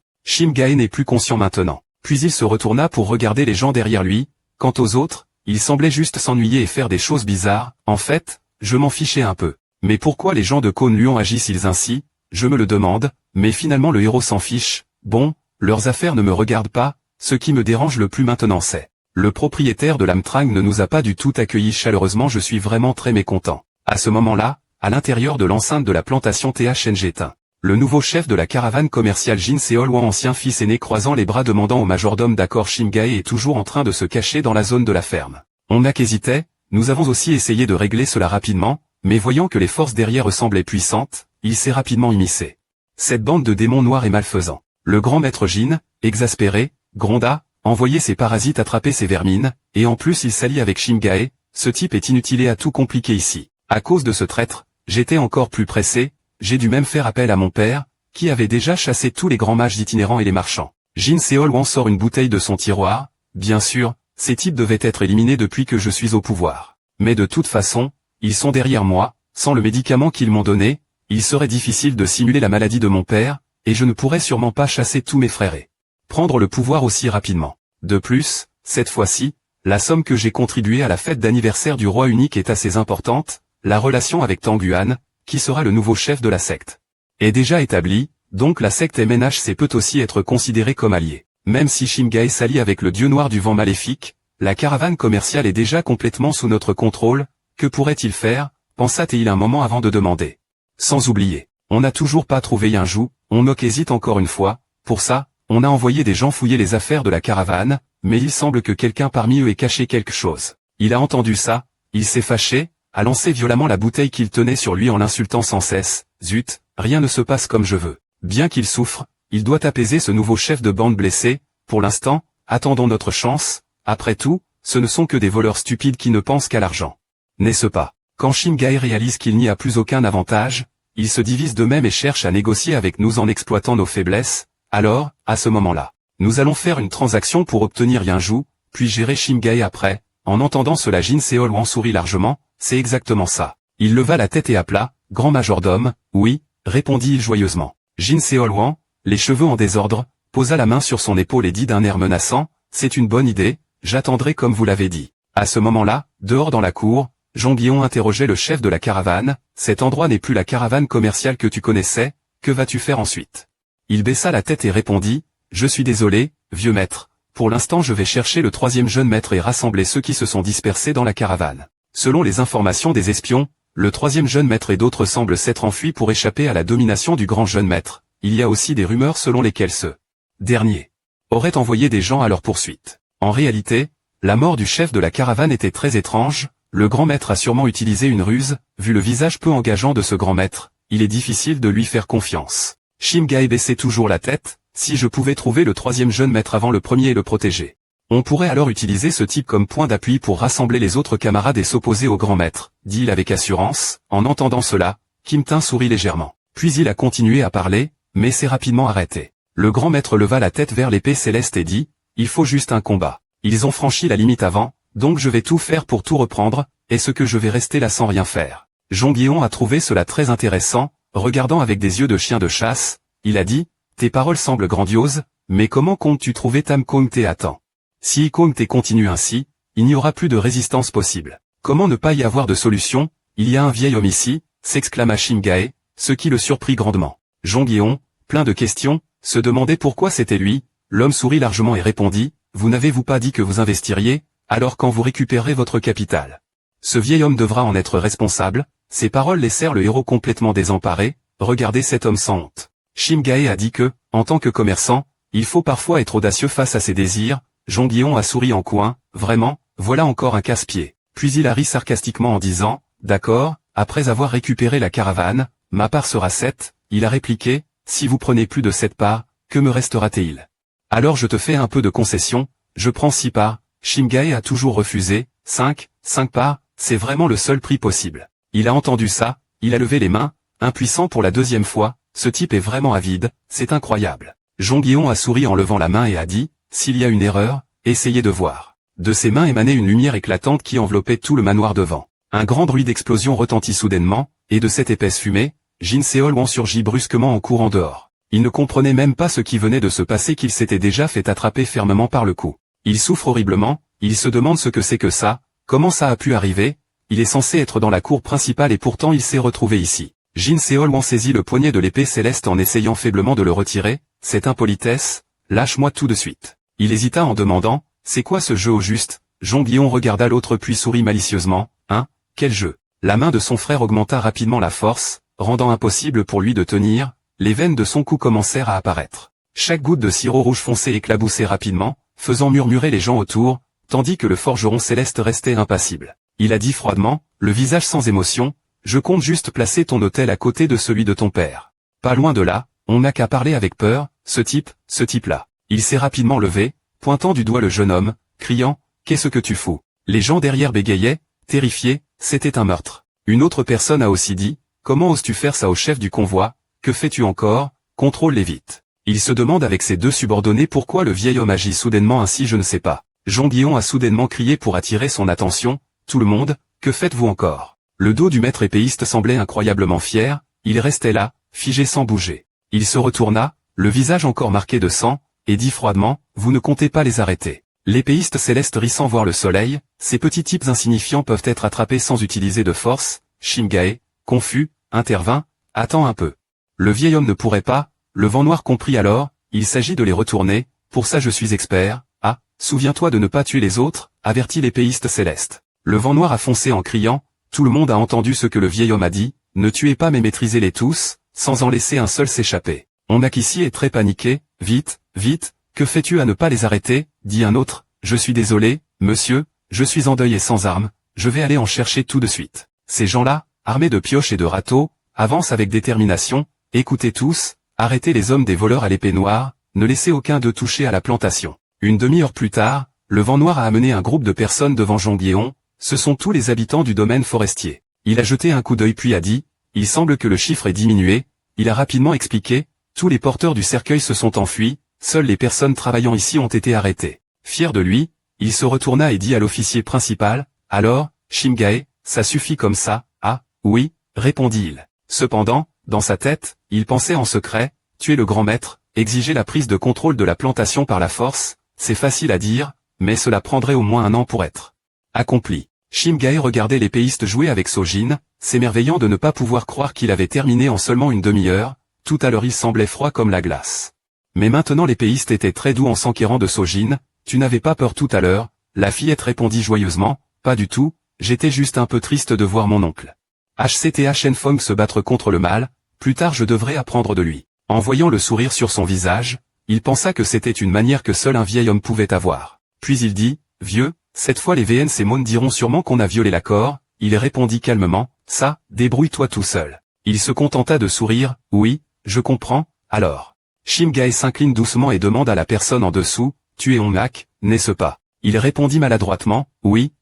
Shimgae n'est plus conscient maintenant. » Puis il se retourna pour regarder les gens derrière lui. Quant aux autres, ils semblaient juste s'ennuyer et faire des choses bizarres. En fait, je m'en fichais un peu. Mais pourquoi les gens de Kowloon agissent-ils ainsi? Je me le demande, mais finalement le héros s'en fiche. Bon, leurs affaires ne me regardent pas. Ce qui me dérange le plus maintenant c'est, le propriétaire de l'Amtrang ne nous a pas du tout accueillis chaleureusement, je suis vraiment très mécontent. À ce moment-là, à l'intérieur de l'enceinte de la plantation THNG, Le nouveau chef de la caravane commerciale Jin Seol-Hwan, ancien fils aîné, croisant les bras demandant au majordome d'accord. Shim-gae est toujours en train de se cacher dans la zone de la ferme. On n'a qu'hésité, nous avons aussi essayé de régler cela rapidement, mais voyant que les forces derrière semblaient puissantes, il s'est rapidement immiscé. Cette bande de démons noirs et malfaisants. Le grand maître Jin, exaspéré, gronda, envoyait ses parasites attraper ses vermines, et en plus il s'allie avec Shim-gae. Ce type est inutile et a tout compliqué ici. À cause de ce traître, j'étais encore plus pressé, j'ai dû même faire appel à mon père, qui avait déjà chassé tous les grands mages itinérants et les marchands. Jin Seol-Hwan sort une bouteille de son tiroir, bien sûr, ces types devaient être éliminés depuis que je suis au pouvoir. Mais de toute façon, ils sont derrière moi, sans le médicament qu'ils m'ont donné, il serait difficile de simuler la maladie de mon père, et je ne pourrais sûrement pas chasser tous mes frères et prendre le pouvoir aussi rapidement. De plus, cette fois-ci, la somme que j'ai contribuée à la fête d'anniversaire du roi unique est assez importante, la relation avec Tang Yuan, qui sera le nouveau chef de la secte, est déjà établie, donc la secte MNHC peut aussi être considérée comme alliée. Même si Shim-gae s'allie avec le dieu noir du vent maléfique, la caravane commerciale est déjà complètement sous notre contrôle, que pourrait-il faire, pensa-t-il un moment avant de demander. Sans oublier, on n'a toujours pas trouvé Yinju, on hésite encore une fois, pour ça, on a envoyé des gens fouiller les affaires de la caravane, mais il semble que quelqu'un parmi eux ait caché quelque chose. Il a entendu ça, il s'est fâché, a lancé violemment la bouteille qu'il tenait sur lui en l'insultant sans cesse. Zut, rien ne se passe comme je veux. Bien qu'il souffre, il doit apaiser ce nouveau chef de bande blessé. Pour l'instant, attendons notre chance. Après tout, ce ne sont que des voleurs stupides qui ne pensent qu'à l'argent. N'est-ce pas? Quand Shim-gae réalise qu'il n'y a plus aucun avantage, il se divise d'eux-mêmes et cherche à négocier avec nous en exploitant nos faiblesses. Alors, à ce moment-là, nous allons faire une transaction pour obtenir Yinju, puis gérer Shim-gae après. En entendant cela, Jin Seol-Hwan sourit largement. C'est exactement ça. Il leva la tête et appela, « Grand majordome, oui », répondit-il joyeusement. Jin Seol-Hwan, les cheveux en désordre, posa la main sur son épaule et dit d'un air menaçant, « C'est une bonne idée, j'attendrai comme vous l'avez dit. » À ce moment-là, dehors dans la cour, Jean-Guillon interrogeait le chef de la caravane, « Cet endroit n'est plus la caravane commerciale que tu connaissais, que vas-tu faire ensuite ?» Il baissa la tête et répondit, « Je suis désolé, vieux maître, pour l'instant je vais chercher le troisième jeune maître et rassembler ceux qui se sont dispersés dans la caravane. » Selon les informations des espions, le troisième jeune maître et d'autres semblent s'être enfuis pour échapper à la domination du grand jeune maître. Il y a aussi des rumeurs selon lesquelles ce dernier aurait envoyé des gens à leur poursuite. En réalité, la mort du chef de la caravane était très étrange, le grand maître a sûrement utilisé une ruse, vu le visage peu engageant de ce grand maître, il est difficile de lui faire confiance. Shim-gae baissait toujours la tête, si je pouvais trouver le troisième jeune maître avant le premier et le protéger. On pourrait alors utiliser ce type comme point d'appui pour rassembler les autres camarades et s'opposer au grand maître, dit-il avec assurance. En entendant cela, Kim Tin sourit légèrement. Puis il a continué à parler, mais s'est rapidement arrêté. Le grand maître leva la tête vers l'épée céleste et dit, « Il faut juste un combat. Ils ont franchi la limite avant, donc je vais tout faire pour tout reprendre, est-ce que je vais rester là sans rien faire ?» Jean-Guillon a trouvé cela très intéressant, regardant avec des yeux de chien de chasse, il a dit, « Tes paroles semblent grandioses, mais comment comptes-tu trouver Tam Kong-te à temps ? Si Ikong-te continue ainsi, il n'y aura plus de résistance possible. Comment ne pas y avoir de solution? Il y a un vieil homme ici, s'exclama Shim-gae, ce qui le surprit grandement. Jean-Guillon, plein de questions, se demandait pourquoi c'était lui. L'homme sourit largement et répondit, « Vous n'avez-vous pas dit que vous investiriez, alors quand vous récupérez votre capital? Ce vieil homme devra en être responsable. » Ces paroles laissèrent le héros complètement désemparé. Regardez cet homme sans honte. Shim-gae a dit que, en tant que commerçant, il faut parfois être audacieux face à ses désirs. Jean-Guillon a souri en coin, vraiment, voilà encore un casse-pied. Puis il a ri sarcastiquement en disant, « D'accord, après avoir récupéré la caravane, ma part sera 7, il a répliqué, « Si vous prenez plus de 7 parts, que me restera-t-il? Alors je te fais un peu de concession, je prends 6 parts. » Shim-gae a toujours refusé, 5 parts, c'est vraiment le seul prix possible. Il a entendu ça, il a levé les mains, impuissant pour la deuxième fois, ce type est vraiment avide, c'est incroyable. Jean-Guillon a souri en levant la main et a dit, « S'il y a une erreur, essayez de voir. » De ses mains émanait une lumière éclatante qui enveloppait tout le manoir devant. Un grand bruit d'explosion retentit soudainement, et de cette épaisse fumée, Jin Seol-Hwan surgit brusquement en courant dehors. Il ne comprenait même pas ce qui venait de se passer, qu'il s'était déjà fait attraper fermement par le cou. Il souffre horriblement, il se demande ce que c'est que ça, comment ça a pu arriver, il est censé être dans la cour principale et pourtant il s'est retrouvé ici. Jin Seol-Hwan saisit le poignet de l'épée céleste en essayant faiblement de le retirer, « Cette impolitesse, lâche-moi tout de suite. » Il hésita en demandant, « C'est quoi ce jeu au juste ?» Jean-Guillon regarda l'autre puis sourit malicieusement, « Hein, quel jeu ?» La main de son frère augmenta rapidement la force, rendant impossible pour lui de tenir, les veines de son cou commencèrent à apparaître. Chaque goutte de sirop rouge foncé éclaboussait rapidement, faisant murmurer les gens autour, tandis que le forgeron céleste restait impassible. Il a dit froidement, le visage sans émotion, « Je compte juste placer ton hôtel à côté de celui de ton père. » Pas loin de là, on n'a qu'à parler avec peur, ce type-là. Il s'est rapidement levé, pointant du doigt le jeune homme, criant, « Qu'est-ce que tu fous ?» Les gens derrière bégayaient, terrifiés, c'était un meurtre. Une autre personne a aussi dit, « Comment oses-tu faire ça au chef du convoi? Que fais-tu encore? Contrôle-les vite. » Il se demande avec ses deux subordonnés pourquoi le vieil homme agit soudainement ainsi, je ne sais pas. Jean Guillon a soudainement crié pour attirer son attention, « Tout le monde, que faites-vous encore ?» Le dos du maître épéiste semblait incroyablement fier, il restait là, figé sans bouger. Il se retourna, le visage encore marqué de sang, et dit froidement, « Vous ne comptez pas les arrêter. » L'épéiste céleste rit sans voir le soleil, ces petits types insignifiants peuvent être attrapés sans utiliser de force. Shimgae, confus, intervint, « Attends un peu. Le vieil homme ne pourrait pas. » Le vent noir comprit alors, il s'agit de les retourner, pour ça je suis expert. Ah, souviens-toi de ne pas tuer les autres, avertit l'épéiste céleste. Le vent noir a foncé en criant, tout le monde a entendu ce que le vieil homme a dit, ne tuez pas mais maîtrisez-les tous, sans en laisser un seul s'échapper. On a qu'ici est très paniqué, vite, vite, que fais-tu à ne pas les arrêter, dit un autre, je suis désolé, monsieur, je suis en deuil et sans armes, je vais aller en chercher tout de suite. Ces gens-là, armés de pioches et de râteaux, avancent avec détermination, écoutez tous, arrêtez les hommes des voleurs à l'épée noire, ne laissez aucun d'eux toucher à la plantation. Une demi-heure plus tard, le vent noir a amené un groupe de personnes devant Jean Guéon, ce sont tous les habitants du domaine forestier. Il a jeté un coup d'œil puis a dit, il semble que le chiffre est diminué, il a rapidement expliqué, tous les porteurs du cercueil se sont enfuis, seules les personnes travaillant ici ont été arrêtées. Fier de lui, il se retourna et dit à l'officier principal, alors, Shimgae, ça suffit comme ça, ah, oui, répondit-il. Cependant, dans sa tête, il pensait en secret, tuer le grand maître, exiger la prise de contrôle de la plantation par la force, c'est facile à dire, mais cela prendrait au moins 1 an pour être accompli. Shimgae regardait l'épéiste jouer avec Sojin, s'émerveillant de ne pas pouvoir croire qu'il avait terminé en seulement une demi-heure, tout à l'heure il semblait froid comme la glace. Mais maintenant l'épéiste était très doux en s'enquérant de Sojin, tu n'avais pas peur tout à l'heure, la fillette répondit joyeusement, pas du tout, j'étais juste un peu triste de voir mon oncle HCTH Shenfong se battre contre le mal, plus tard je devrais apprendre de lui. En voyant le sourire sur son visage, il pensa que c'était une manière que seul un vieil homme pouvait avoir. Puis il dit, vieux, cette fois les VNC Mon diront sûrement qu'on a violé l'accord, il répondit calmement, ça, débrouille-toi tout seul. Il se contenta de sourire, oui, je comprends, alors. Shimgae s'incline doucement et demande à la personne en dessous, tu es Onmak, n'est-ce pas? Il répondit maladroitement, oui,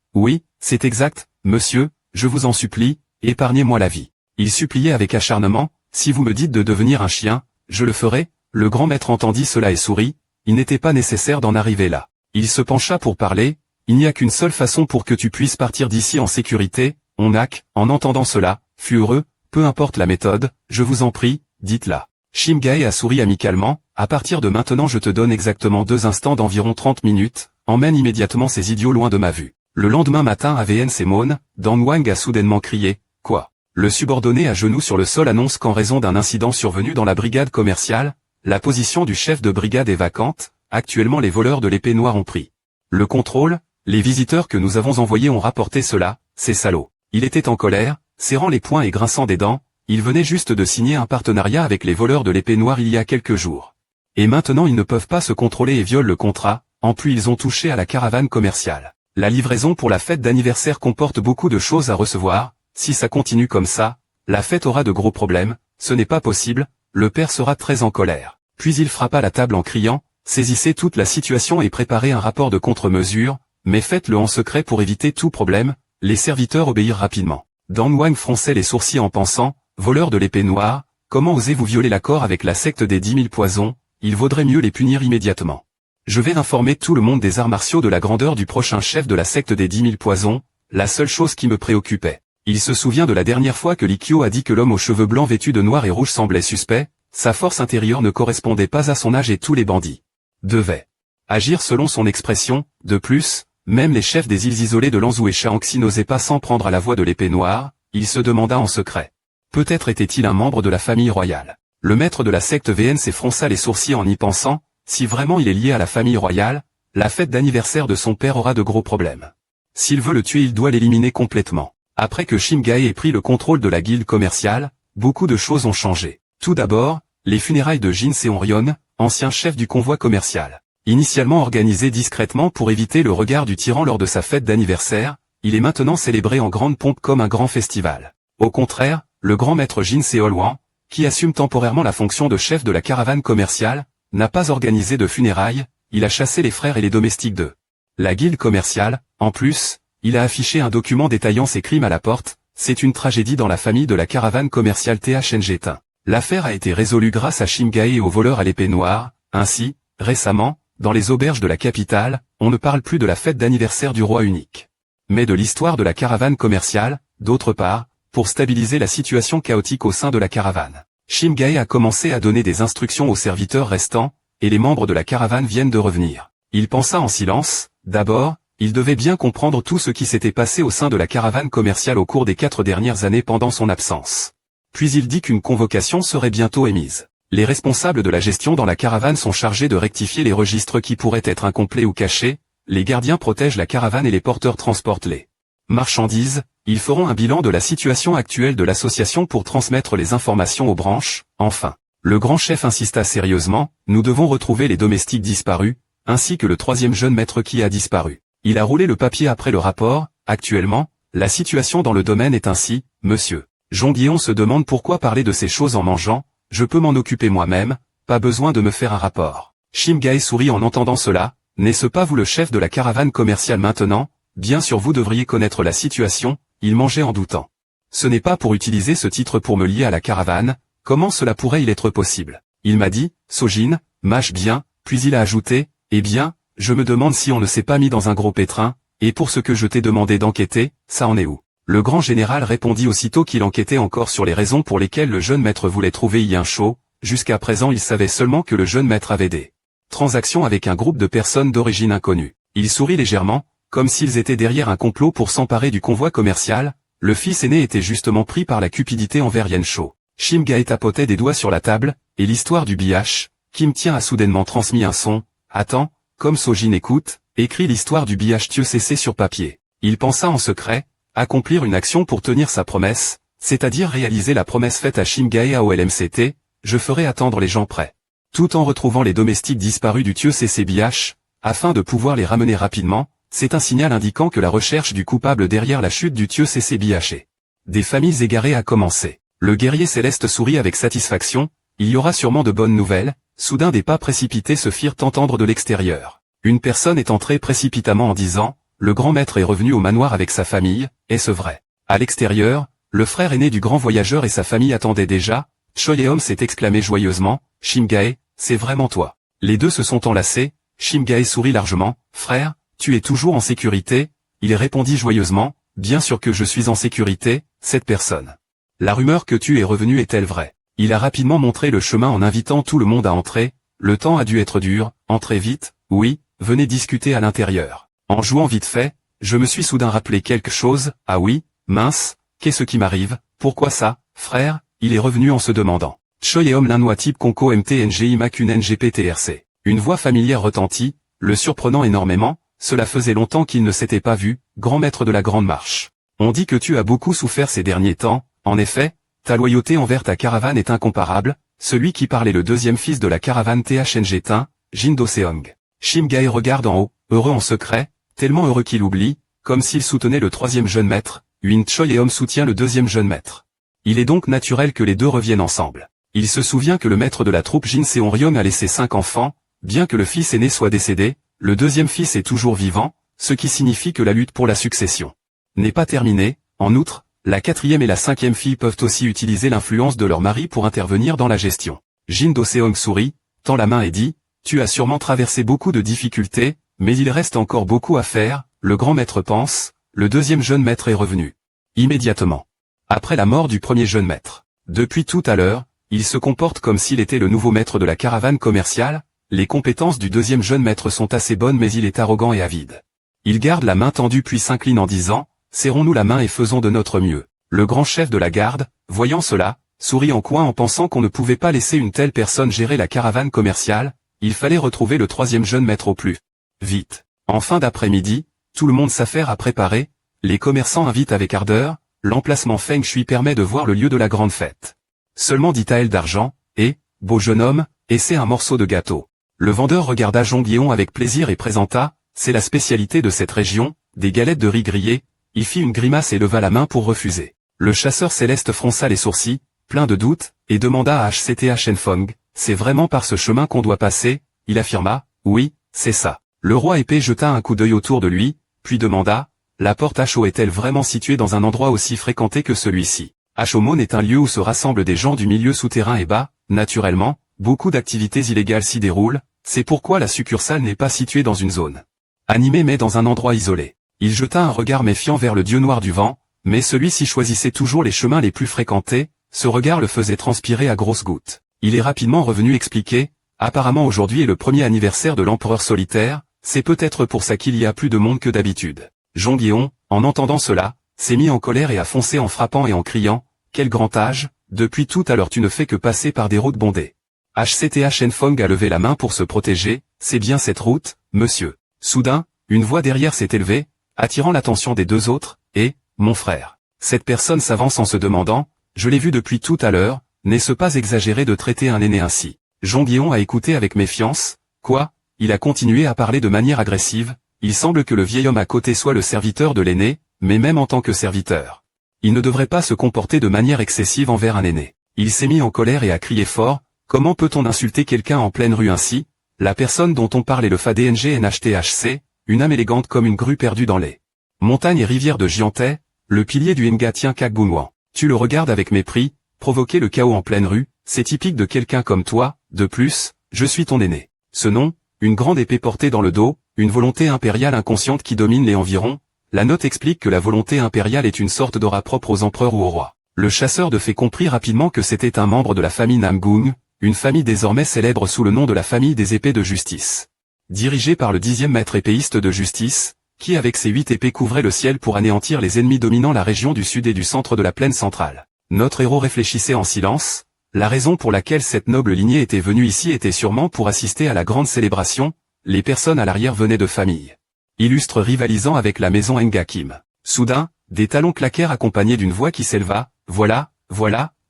c'est exact, monsieur, je vous en supplie, épargnez-moi la vie. Il suppliait avec acharnement, si vous me dites de devenir un chien, je le ferai. Le grand maître entendit cela et sourit, il n'était pas nécessaire d'en arriver là. Il se pencha pour parler, il n'y a qu'une seule façon pour que tu puisses partir d'ici en sécurité, Onnak, en entendant cela, fut heureux, peu importe la méthode, je vous en prie, dites-la. Shimgae a souri amicalement, à partir de maintenant je te donne exactement 2 instants d'environ 30 minutes, emmène immédiatement ces idiots loin de ma vue. Le lendemain matin à VNC-Mon, Dan Wang a soudainement crié, quoi? Le subordonné à genoux sur le sol annonce qu'en raison d'un incident survenu dans la brigade commerciale, la position du chef de brigade est vacante, actuellement les voleurs de l'épée noire ont pris le contrôle, les visiteurs que nous avons envoyés ont rapporté cela, ces salauds. Il était en colère, serrant les poings et grinçant des dents, il venait juste de signer un partenariat avec les voleurs de l'épée noire il y a quelques jours. Et maintenant ils ne peuvent pas se contrôler et violent le contrat, en plus ils ont touché à la caravane commerciale. La livraison pour la fête d'anniversaire comporte beaucoup de choses à recevoir, si ça continue comme ça, la fête aura de gros problèmes, ce n'est pas possible, le père sera très en colère. Puis il frappa la table en criant, saisissez toute la situation et préparez un rapport de contre-mesure, mais faites-le en secret pour éviter tout problème, les serviteurs obéirent rapidement. Dan Wang fronçait les sourcils en pensant, voleurs de l'épée noire, comment osez-vous violer l'accord avec la secte des 10 000 poisons, il vaudrait mieux les punir immédiatement. Je vais informer tout le monde des arts martiaux de la grandeur du prochain chef de la secte des 10 000 poisons, la seule chose qui me préoccupait. Il se souvient de la dernière fois que Likyo a dit que l'homme aux cheveux blancs vêtu de noir et rouge semblait suspect, sa force intérieure ne correspondait pas à son âge et tous les bandits devaient agir selon son expression. De plus, même les chefs des îles isolées de Lanzhou et Shaanxi n'osaient pas s'en prendre à la voix de l'épée noire, il se demanda en secret. Peut-être était-il un membre de la famille royale. Le maître de la secte VNC fronça les sourcils en y pensant, si vraiment il est lié à la famille royale, la fête d'anniversaire de son père aura de gros problèmes. S'il veut le tuer il doit l'éliminer complètement. Après que Shimgae ait pris le contrôle de la guilde commerciale, beaucoup de choses ont changé. Tout d'abord, Les funérailles de Jin Seon-ryeon, ancien chef du convoi commercial. Initialement organisé discrètement pour éviter le regard du tyran lors de sa fête d'anniversaire, il est maintenant célébré en grande pompe comme un grand festival. Au contraire, le grand maître Jin Seol-hwan, qui assume temporairement la fonction de chef de la caravane commerciale, n'a pas organisé de funérailles, il a chassé les frères et les domestiques de la guilde commerciale. En plus, il a affiché un document détaillant ses crimes à la porte. C'est une tragédie dans la famille de la caravane commerciale THNG-Tin. L'affaire a été résolue grâce à Shim Gae et aux voleurs à l'épée noire. Ainsi, récemment, dans les auberges de la capitale, on ne parle plus de la fête d'anniversaire du roi unique, mais de l'histoire de la caravane commerciale. D'autre part, pour stabiliser la situation chaotique au sein de la caravane, Shim Gae a commencé à donner des instructions aux serviteurs restants, et les membres de la caravane viennent de revenir. Il pensa en silence. D'abord, il devait bien comprendre tout ce qui s'était passé au sein de la caravane commerciale au cours des 4 dernières années pendant son absence. Puis il dit qu'une convocation serait bientôt émise. Les responsables de la gestion dans la caravane sont chargés de rectifier les registres qui pourraient être incomplets ou cachés. Les gardiens protègent la caravane et les porteurs transportent les marchandises. Ils feront un bilan de la situation actuelle de l'association pour transmettre les informations aux branches. Enfin, le grand chef insista sérieusement, nous devons retrouver les domestiques disparus, ainsi que le troisième jeune maître qui a disparu. Il a roulé le papier après le rapport. Actuellement, la situation dans le domaine est ainsi, monsieur. Jong-yeon se demande pourquoi parler de ces choses en mangeant. Je peux m'en occuper moi-même, pas besoin de me faire un rapport. Shim Gae sourit en entendant cela. N'est-ce pas vous le chef de la caravane commerciale maintenant? Bien sûr vous devriez connaître la situation. Il mangeait en doutant. Ce n'est pas pour utiliser ce titre pour me lier à la caravane. Comment cela pourrait-il être possible? Il m'a dit, Sojin, mâche bien, puis il a ajouté, eh bien, je me demande si on ne s'est pas mis dans un gros pétrin, et pour ce que je t'ai demandé d'enquêter, ça en est où? Le grand général répondit aussitôt qu'il enquêtait encore sur les raisons pour lesquelles le jeune maître voulait trouver Yin Shou. Jusqu'à présent il savait seulement que le jeune maître avait des transactions avec un groupe de personnes d'origine inconnue. Il sourit légèrement, comme s'ils étaient derrière un complot pour s'emparer du convoi commercial. Le fils aîné était justement pris par la cupidité envers Yin Shou. Shim Gae tapotait des doigts sur la table, et l'histoire du BH, Kim Tien a soudainement transmis un son. Attends, comme Sojin écoute, écrit l'histoire du BH sur papier. Il pensa en secret, accomplir une action pour tenir sa promesse, c'est-à-dire réaliser la promesse faite à Shim Gae à OLMCT, je ferai attendre les gens prêts. Tout en retrouvant les domestiques disparus du BH, afin de pouvoir les ramener rapidement, c'est un signal indiquant que la recherche du coupable derrière la chute du BH et des familles égarées a commencé. Le guerrier céleste sourit avec satisfaction, il y aura sûrement de bonnes nouvelles. Soudain des pas précipités se firent entendre de l'extérieur. Une personne est entrée précipitamment en disant, le grand maître est revenu au manoir avec sa famille, est-ce vrai? À l'extérieur, le frère aîné du grand voyageur et sa famille attendaient déjà. Choyeom s'est exclamé joyeusement, Shim Gae, c'est vraiment toi. Les deux se sont enlacés. Shim Gae sourit largement, frère, tu es toujours en sécurité? Il répondit joyeusement, bien sûr que je suis en sécurité, cette personne. La rumeur que tu es revenu est-elle vraie? Il a rapidement montré le chemin en invitant tout le monde à entrer. Le temps a dû être dur, entrez vite, oui, venez discuter à l'intérieur. En jouant vite fait, je me suis soudain rappelé quelque chose. Ah oui, mince, qu'est-ce qui m'arrive? Pourquoi ça, frère? Il est revenu en se demandant. Choyeom Linnois type Conco MTNGI Makunen GPTRC. Une voix familière retentit, le surprenant énormément, cela faisait longtemps qu'il ne s'était pas vu, grand maître de la grande marche. On dit que tu as beaucoup souffert ces derniers temps, en effet, ta loyauté envers ta caravane est incomparable. Celui qui parlait le deuxième fils de la caravane THNG-Tin, Jin Do-seong. Shim Gae regarde en haut, heureux en secret, tellement heureux qu'il oublie, comme s'il soutenait le troisième jeune maître, Win Choyeom soutient le deuxième jeune maître. Il est donc naturel que les deux reviennent ensemble. Il se souvient que le maître de la troupe Jin Seon-ryeon a laissé 5 enfants, bien que le fils aîné soit décédé, le deuxième fils est toujours vivant, ce qui signifie que la lutte pour la succession n'est pas terminée. En outre, la 4e et la 5e fille peuvent aussi utiliser l'influence de leur mari pour intervenir dans la gestion. Jin Do-seong sourit, tend la main et dit, tu as sûrement traversé beaucoup de difficultés, mais il reste encore beaucoup à faire. Le grand maître pense, le deuxième jeune maître est revenu immédiatement après la mort du premier jeune maître. Depuis tout à l'heure, il se comporte comme s'il était le nouveau maître de la caravane commerciale. Les compétences du deuxième jeune maître sont assez bonnes mais il est arrogant et avide. Il garde la main tendue puis s'incline en disant, serrons-nous la main et faisons de notre mieux. Le grand chef de la garde, voyant cela, sourit en coin en pensant qu'on ne pouvait pas laisser une telle personne gérer la caravane commerciale. Il fallait retrouver le troisième jeune maître au plus vite. En fin d'après-midi, tout le monde s'affaire à préparer. Les commerçants invitent avec ardeur. L'emplacement Feng Shui permet de voir le lieu de la grande fête. Seulement dit Taël d'argent, et, beau jeune homme, et c'est un morceau de gâteau. Le vendeur regarda Jean Guion avec plaisir et présenta, c'est la spécialité de cette région, des galettes de riz grillées. Il fit une grimace et leva la main pour refuser. Le chasseur céleste fronça les sourcils, plein de doutes, et demanda à HCTA Shenfong, c'est vraiment par ce chemin qu'on doit passer? Il affirma, oui, c'est ça. Le roi épée jeta un coup d'œil autour de lui, puis demanda, la porte Hachot est-elle vraiment située dans un endroit aussi fréquenté que celui-ci? Hachomon est un lieu où se rassemblent des gens du milieu souterrain et bas, naturellement, beaucoup d'activités illégales s'y déroulent, c'est pourquoi la succursale n'est pas située dans une zone animée mais dans un endroit isolé. Il jeta un regard méfiant vers le dieu noir du vent, mais celui-ci choisissait toujours les chemins les plus fréquentés, ce regard le faisait transpirer à grosses gouttes. Il est rapidement revenu expliquer, apparemment aujourd'hui est le premier anniversaire de l'empereur solitaire, c'est peut-être pour ça qu'il y a plus de monde que d'habitude. Jean Guion, en entendant cela, s'est mis en colère et a foncé en frappant et en criant, quel grand âge, depuis tout à l'heure tu ne fais que passer par des routes bondées. HCTA Shenfong a levé la main pour se protéger, c'est bien cette route, monsieur. Soudain, une voix derrière s'est élevée, attirant l'attention des deux autres, et, mon frère. Cette personne s'avance en se demandant, je l'ai vu depuis tout à l'heure, n'est-ce pas exagéré de traiter un aîné ainsi? Jean Guion a écouté avec méfiance, quoi? Il a continué à parler de manière agressive, il semble que le vieil homme à côté soit le serviteur de l'aîné, mais même en tant que serviteur. Il ne devrait pas se comporter de manière excessive envers un aîné. Il s'est mis en colère et a crié fort, comment peut-on insulter quelqu'un en pleine rue ainsi? La personne dont on parle est le FADNG-NHTHC, une âme élégante comme une grue perdue dans les montagnes et rivières de Giantais, le pilier du Nga Kagbunwan. Tu le regardes avec mépris, provoquer le chaos en pleine rue, c'est typique de quelqu'un comme toi, de plus, je suis ton aîné. Ce nom, une grande épée portée dans le dos, une volonté impériale inconsciente qui domine les environs, la note explique que la volonté impériale est une sorte d'aura propre aux empereurs ou aux rois. Le chasseur de fait comprit rapidement que c'était un membre de la famille Namgung, une famille désormais célèbre sous le nom de la famille des épées de justice. Dirigée par le 10e maître épéiste de justice, qui avec ses 8 épées couvrait le ciel pour anéantir les ennemis dominant la région du sud et du centre de la plaine centrale. Notre héros réfléchissait en silence, la raison pour laquelle cette noble lignée était venue ici était sûrement pour assister à la grande célébration, les personnes à l'arrière venaient de familles illustres rivalisant avec la maison Ngakim. Soudain, des talons claquèrent accompagnés d'une voix qui s'éleva, voilà,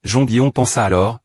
Jean Guion pensa alors,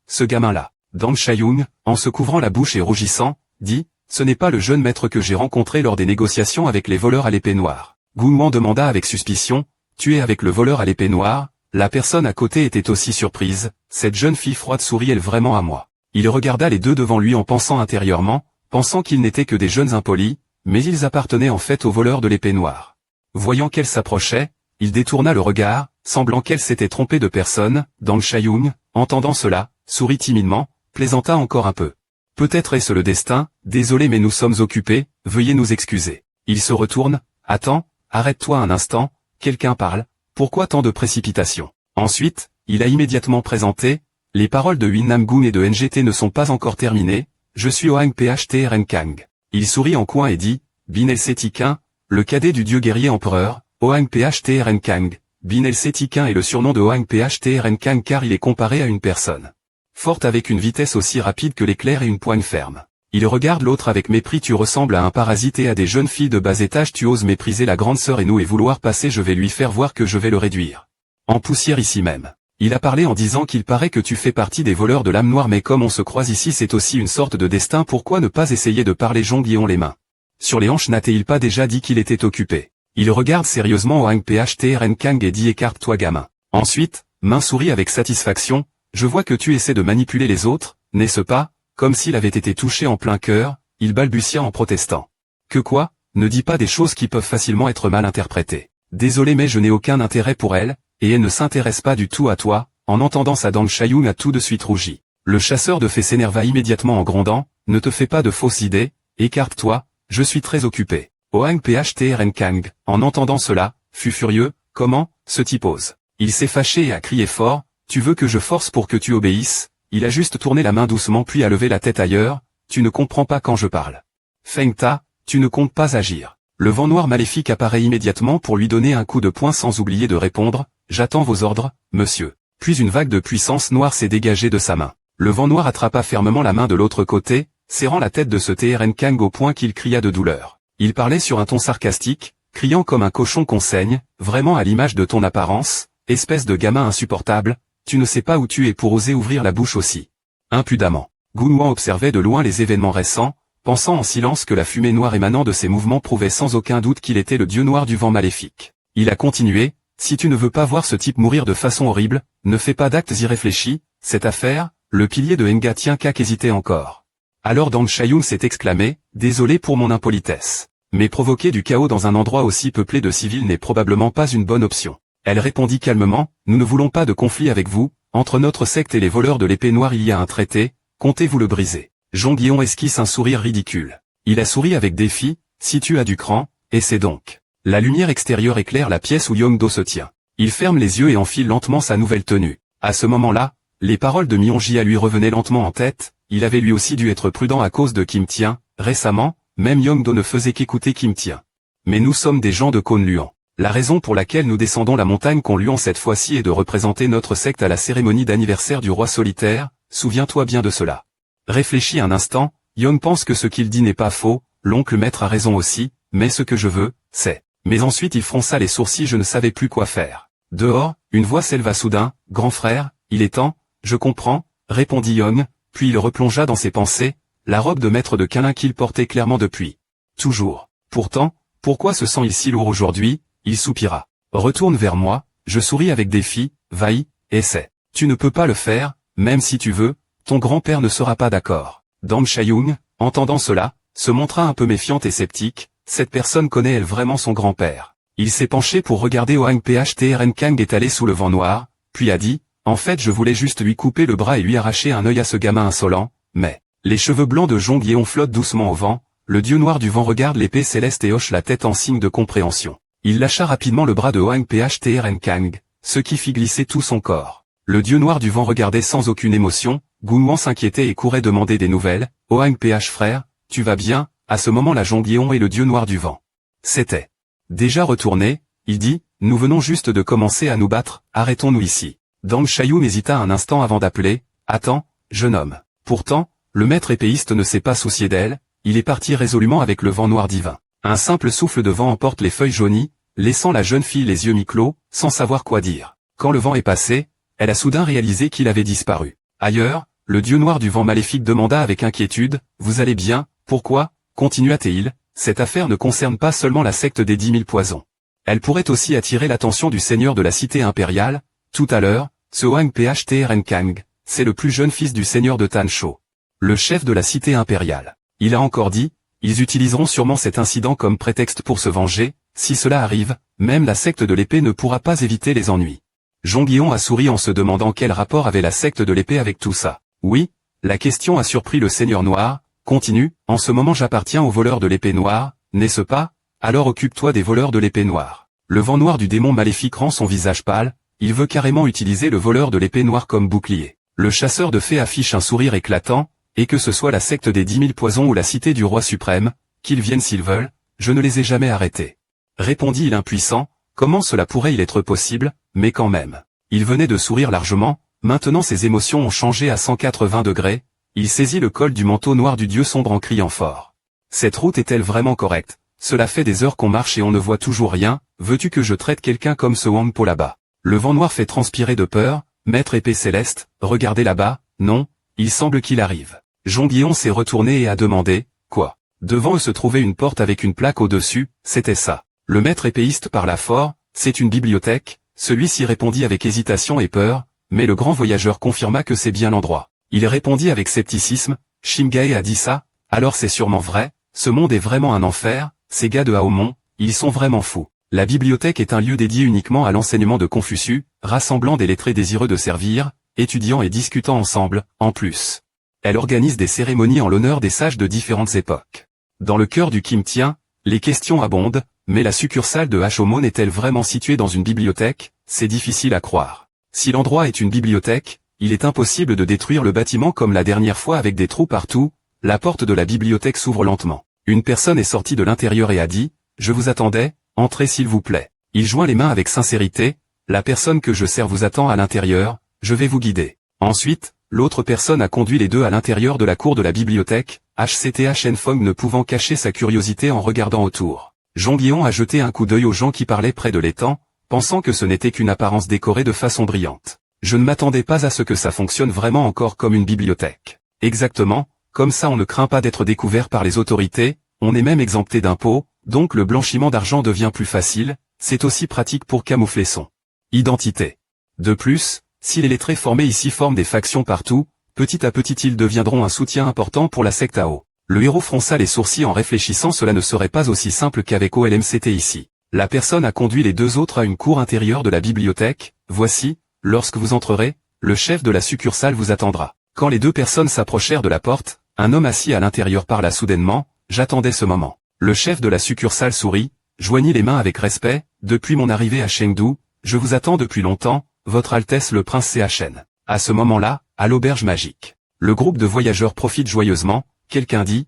ce gamin-là. Dang Shayung, en se couvrant la bouche et rougissant, dit, ce n'est pas le jeune maître que j'ai rencontré lors des négociations avec les voleurs à l'épée noire. Gunwan demanda avec suspicion, tu es avec le voleur à l'épée noire? La personne à côté était aussi surprise, cette jeune fille froide sourit-elle vraiment à moi? Il regarda les deux devant lui en pensant intérieurement, pensant qu'ils n'étaient que des jeunes impolis, mais ils appartenaient en fait aux voleurs de l'épée noire. Voyant qu'elle s'approchait, il détourna le regard, semblant qu'elle s'était trompée de personne. Dang Shayung, entendant cela, sourit timidement, plaisanta encore un peu. Peut-être est-ce le destin, désolé mais nous sommes occupés, veuillez nous excuser. Il se retourne, attends, arrête-toi un instant, quelqu'un parle, pourquoi tant de précipitation? Ensuite, il a immédiatement présenté, les paroles de Huin Namgung et de NGT ne sont pas encore terminées, je suis Oang Pht Renkang. Il sourit en coin et dit, Bin El Setikin, le cadet du dieu guerrier empereur, Oang Pht Renkang. Bin El Setikin est le surnom de Oang Pht Renkang car il est comparé à une personne forte avec une vitesse aussi rapide que l'éclair et une poigne ferme. Il regarde l'autre avec mépris, tu ressembles à un parasite et à des jeunes filles de bas étage, tu oses mépriser la grande sœur et nous et vouloir passer, je vais lui faire voir que je vais le réduire en poussière ici même. Il a parlé en disant qu'il paraît que tu fais partie des voleurs de l'âme noire mais comme on se croise ici c'est aussi une sorte de destin, pourquoi ne pas essayer de parler? Jean Guion les mains sur les hanches, n'a-t-il pas déjà dit qu'il était occupé? Il regarde sérieusement Oang Pht Renkang et dit écarte-toi gamin. Ensuite, main sourit avec satisfaction, je vois que tu essaies de manipuler les autres, n'est-ce pas? Comme s'il avait été touché en plein cœur, il balbutia en protestant. Que quoi? Ne dis pas des choses qui peuvent facilement être mal interprétées. Désolé mais je n'ai aucun intérêt pour elle, et elle ne s'intéresse pas du tout à toi. En entendant ça, Dang Shayung a tout de suite rougi. Le chasseur de fées s'énerva immédiatement en grondant, ne te fais pas de fausses idées, écarte-toi, je suis très occupé. Oang Pht Renkang, en entendant cela, fut furieux, comment, ce type ose? Il s'est fâché et a crié fort, tu veux que je force pour que tu obéisses? Il a juste tourné la main doucement puis a levé la tête ailleurs, tu ne comprends pas quand je parle. Feng Ta, tu ne comptes pas agir. Le vent noir maléfique apparaît immédiatement pour lui donner un coup de poing sans oublier de répondre, j'attends vos ordres, monsieur. Puis une vague de puissance noire s'est dégagée de sa main. Le vent noir attrapa fermement la main de l'autre côté, serrant la tête de ce Renkang au point qu'il cria de douleur. Il parlait sur un ton sarcastique, criant comme un cochon qu'on saigne, vraiment à l'image de ton apparence, espèce de gamin insupportable, tu ne sais pas où tu es pour oser ouvrir la bouche aussi. impudemment. Gunwan observait de loin les événements récents, pensant en silence que la fumée noire émanant de ses mouvements prouvait sans aucun doute qu'il était le dieu noir du vent maléfique. Il a continué, si tu ne veux pas voir ce type mourir de façon horrible, ne fais pas d'actes irréfléchis, cette affaire, le pilier de Nga tient qu'à qu'hésiter encore. Alors Dong Shayun s'est exclamé, désolé pour mon impolitesse. Mais provoquer du chaos dans un endroit aussi peuplé de civils n'est probablement pas une bonne option. Elle répondit calmement, nous ne voulons pas de conflit avec vous, entre notre secte et les voleurs de l'épée noire il y a un traité, comptez-vous le briser. Jong Yeon esquisse un sourire ridicule. Il a souri avec défi, si tu as du cran, essaie donc. La lumière extérieure éclaire la pièce où Yong-do se tient. Il ferme les yeux et enfile lentement sa nouvelle tenue. À ce moment-là, les paroles de Myung-ji lui revenaient lentement en tête, il avait lui aussi dû être prudent à cause de Kim Tien, récemment, même Yong-do ne faisait qu'écouter Kim Tien. Mais nous sommes des gens de Kōn-Luan. La raison pour laquelle nous descendons la montagne Kōn-Luan cette fois-ci est de représenter notre secte à la cérémonie d'anniversaire du roi solitaire, souviens-toi bien de cela. Réfléchis un instant, Yong pense que ce qu'il dit n'est pas faux, l'oncle maître a raison aussi, mais ce que je veux, c'est... Mais ensuite il fronça les sourcils, je ne savais plus quoi faire. Dehors, une voix s'éleva soudain, grand frère, il est temps, je comprends, répondit Yong, puis il replongea dans ses pensées, la robe de maître de câlin qu'il portait clairement depuis. Toujours. Pourtant, pourquoi se sent-il si lourd aujourd'hui? Il soupira. Retourne vers moi, je souris avec défi, vaille, essaie. Tu ne peux pas le faire, même si tu veux, ton grand-père ne sera pas d'accord. Dong Shayun, entendant cela, se montra un peu méfiante et sceptique, cette personne connaît-elle vraiment son grand-père? Il s'est penché pour regarder Oang Phtrn Kang étalé sous le vent noir, puis a dit, en fait je voulais juste lui couper le bras et lui arracher un œil à ce gamin insolent, mais... Les cheveux blancs de Jong Yeon flottent doucement au vent, le dieu noir du vent regarde l'épée céleste et hoche la tête en signe de compréhension. Il lâcha rapidement le bras de Oang Phtrn Kang, ce qui fit glisser tout son corps. Le dieu noir du vent regardait sans aucune émotion, Gunwan s'inquiétait et courait demander des nouvelles, Oang Ph frère, tu vas bien? À ce moment-là Jong Yeon et le dieu noir du vent. C'était déjà retourné, il dit, nous venons juste de commencer à nous battre, arrêtons-nous ici. Dong Shayun hésita un instant avant d'appeler, attends, jeune homme. Pourtant, le maître épéiste ne s'est pas soucié d'elle, il est parti résolument avec le vent noir divin. Un simple souffle de vent emporte les feuilles jaunies, laissant la jeune fille les yeux mi-clos, sans savoir quoi dire. Quand le vent est passé, elle a soudain réalisé qu'il avait disparu. Ailleurs, le dieu noir du vent maléfique demanda avec inquiétude, vous allez bien, pourquoi, continua-t-il, cette affaire ne concerne pas seulement la secte des 10 000 poisons. Elle pourrait aussi attirer l'attention du seigneur de la cité impériale, tout à l'heure, ce Oang Phtrn Kang, c'est le plus jeune fils du seigneur de Tancho. Le chef de la cité impériale. Il a encore dit, ils utiliseront sûrement cet incident comme prétexte pour se venger, si cela arrive, même la secte de l'épée ne pourra pas éviter les ennuis. Jong Yeon a souri en se demandant quel rapport avait la secte de l'épée avec tout ça. Oui, la question a surpris le seigneur noir, continue, en ce moment j'appartiens aux voleurs de l'épée noire, n'est-ce pas? Alors occupe-toi des voleurs de l'épée noire. Le vent noir du démon maléfique rend son visage pâle, il veut carrément utiliser le voleur de l'épée noire comme bouclier. Le chasseur de fées affiche un sourire éclatant, et que ce soit la secte des 10 000 poisons ou la cité du roi suprême, qu'ils viennent s'ils veulent, je ne les ai jamais arrêtés. Répondit-il impuissant, comment cela pourrait-il être possible, mais quand même. Il venait de sourire largement, maintenant ses émotions ont changé à 180 degrés, il saisit le col du manteau noir du dieu sombre en criant fort. Cette route est-elle vraiment correcte? Cela fait des heures qu'on marche et on ne voit toujours rien, veux-tu que je traite quelqu'un comme ce Wang Po là-bas? Le vent noir fait transpirer de peur, maître épée céleste, regardez là-bas, non, il semble qu'il arrive. Jong Yeon s'est retourné et a demandé, quoi? Devant eux se trouvait une porte avec une plaque au-dessus, c'était ça. Le maître épéiste parla fort, c'est une bibliothèque, celui-ci répondit avec hésitation et peur, mais le grand voyageur confirma que c'est bien l'endroit. Il répondit avec scepticisme, Shimgae a dit ça, alors c'est sûrement vrai, ce monde est vraiment un enfer, ces gars de Haomon, ils sont vraiment fous. La bibliothèque est un lieu dédié uniquement à l'enseignement de Confucius, rassemblant des lettrés désireux de servir, étudiant et discutant ensemble, en plus. Elle organise des cérémonies en l'honneur des sages de différentes époques. Dans le cœur du Kim Tien, les questions abondent, mais la succursale de Hachomon est-elle vraiment située dans une bibliothèque? C'est difficile à croire. Si l'endroit est une bibliothèque, il est impossible de détruire le bâtiment comme la dernière fois avec des trous partout, la porte de la bibliothèque s'ouvre lentement. Une personne est sortie de l'intérieur et a dit, je vous attendais, entrez s'il vous plaît. Il joint les mains avec sincérité, la personne que je sers vous attend à l'intérieur, je vais vous guider. Ensuite, l'autre personne a conduit les deux à l'intérieur de la cour de la bibliothèque, HCTH Fong ne pouvant cacher sa curiosité en regardant autour. Jong Yeon a jeté un coup d'œil aux gens qui parlaient près de l'étang, pensant que ce n'était qu'une apparence décorée de façon brillante. Je ne m'attendais pas à ce que ça fonctionne vraiment encore comme une bibliothèque. Exactement, comme ça on ne craint pas d'être découvert par les autorités, on est même exempté d'impôts, donc le blanchiment d'argent devient plus facile, c'est aussi pratique pour camoufler son identité. De plus, si les lettrés formés ici forment des factions partout, petit à petit ils deviendront un soutien important pour la secte AO. Le héros fronça les sourcils en réfléchissant, cela ne serait pas aussi simple qu'avec OLMCT ici. La personne a conduit les deux autres à une cour intérieure de la bibliothèque, voici, lorsque vous entrerez, le chef de la succursale vous attendra. Quand les deux personnes s'approchèrent de la porte, un homme assis à l'intérieur parla soudainement, j'attendais ce moment. Le chef de la succursale sourit, joignit les mains avec respect, depuis mon arrivée à Chengdu, je vous attends depuis longtemps, Votre Altesse le Prince CHN. À ce moment-là, à l'auberge magique. Le groupe de voyageurs profite joyeusement, quelqu'un dit,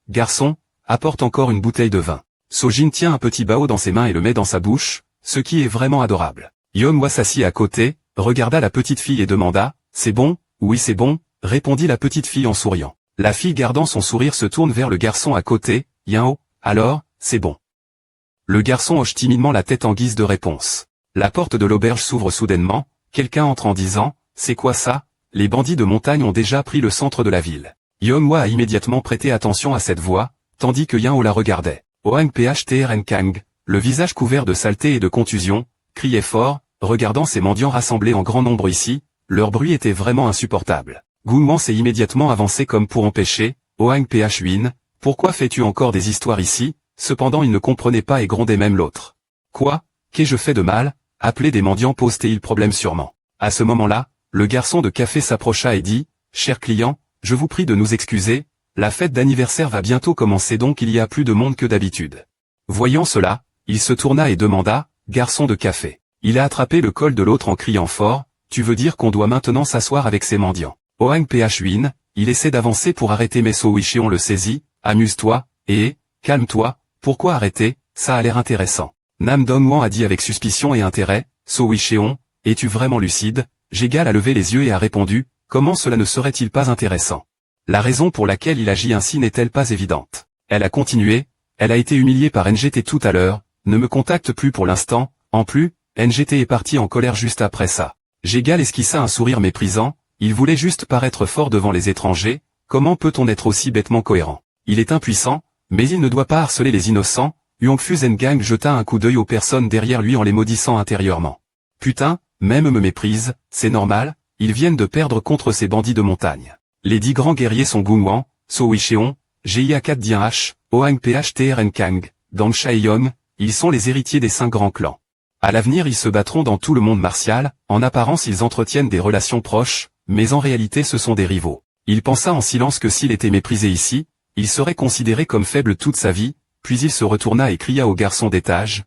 garçon, apporte encore une bouteille de vin. Sojin tient un petit bao dans ses mains et le met dans sa bouche, ce qui est vraiment adorable. Yeonhwa s'assit à côté, regarda la petite fille et demanda, c'est bon, oui c'est bon, répondit la petite fille en souriant. La fille gardant son sourire se tourne vers le garçon à côté, Yao, alors, c'est bon. Le garçon hoche timidement la tête en guise de réponse. La porte de l'auberge s'ouvre soudainement, quelqu'un entre en disant, c'est quoi ça? Les bandits de montagne ont déjà pris le centre de la ville. Yeonhwa a immédiatement prêté attention à cette voix, tandis que Yao la regardait. Oang Phtrn Kang, le visage couvert de saleté et de contusion, criait fort, regardant ces mendiants rassemblés en grand nombre ici, leur bruit était vraiment insupportable. Gunwan s'est immédiatement avancé comme pour empêcher, Oang Phuin, pourquoi fais-tu encore des histoires ici? Cependant il ne comprenait pas et grondait même l'autre. Quoi? Qu'ai-je fait de mal? Appeler des mendiants pose-t-il problème sûrement. À ce moment-là, le garçon de café s'approcha et dit, cher client, je vous prie de nous excuser, la fête d'anniversaire va bientôt commencer donc il y a plus de monde que d'habitude. Voyant cela, il se tourna et demanda, garçon de café. Il a attrapé le col de l'autre en criant fort, tu veux dire qu'on doit maintenant s'asseoir avec ces mendiants. Oang Phuin, il essaie d'avancer pour arrêter mais So Wisheon le saisit, amuse-toi, calme-toi, pourquoi arrêter, ça a l'air intéressant. Nam Dongwan a dit avec suspicion et intérêt, So Wisheon, es-tu vraiment lucide? Jégal a levé les yeux et a répondu, comment cela ne serait-il pas intéressant? La raison pour laquelle il agit ainsi n'est-elle pas évidente? Elle a continué, elle a été humiliée par NGT tout à l'heure, ne me contacte plus pour l'instant, en plus, NGT est parti en colère juste après ça. Jégal esquissa un sourire méprisant, il voulait juste paraître fort devant les étrangers, comment peut-on être aussi bêtement cohérent? Il est impuissant, mais il ne doit pas harceler les innocents, Yongfu Zhengang jeta un coup d'œil aux personnes derrière lui en les maudissant intérieurement. Putain, même me méprise, c'est normal, ils viennent de perdre contre ces bandits de montagne. Les 10 grands guerriers sont Gunwan, So Wisheon, Jia 4 Dien H, Oang Phtrn Kang, Dang Shaeyong, ils sont les héritiers des 5 grands clans. À l'avenir ils se battront dans tout le monde martial, en apparence ils entretiennent des relations proches, mais en réalité ce sont des rivaux. Il pensa en silence que s'il était méprisé ici, il serait considéré comme faible toute sa vie, puis il se retourna et cria au garçon d'étage,